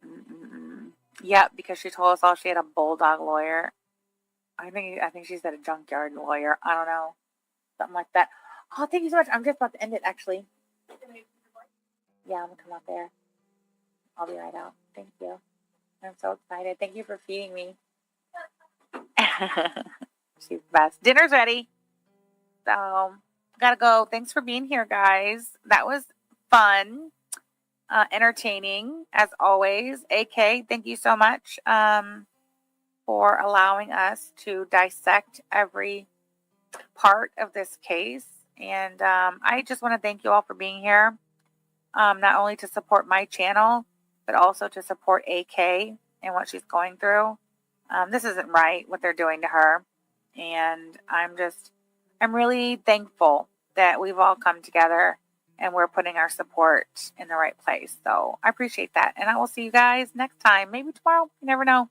A: Mm-mm. Yep, because she told us all she had a bulldog lawyer. I think she said a junkyard lawyer. I don't know. Something like that. Oh, thank you so much. I'm just about to end it, actually. Yeah, I'm going to come out there. I'll be right out. Thank you. I'm so excited. Thank you for feeding me. She's the best. Dinner's ready. So, gotta go. Thanks for being here, guys. That was fun. Entertaining, as always. AK, thank you so much for allowing us to dissect every part of this case. And I just want to thank you all for being here, not only to support my channel, but also to support AK and what she's going through. This isn't right, what they're doing to her. And I'm really thankful that we've all come together and we're putting our support in the right place. So I appreciate that. And I will see you guys next time, maybe tomorrow. You never know.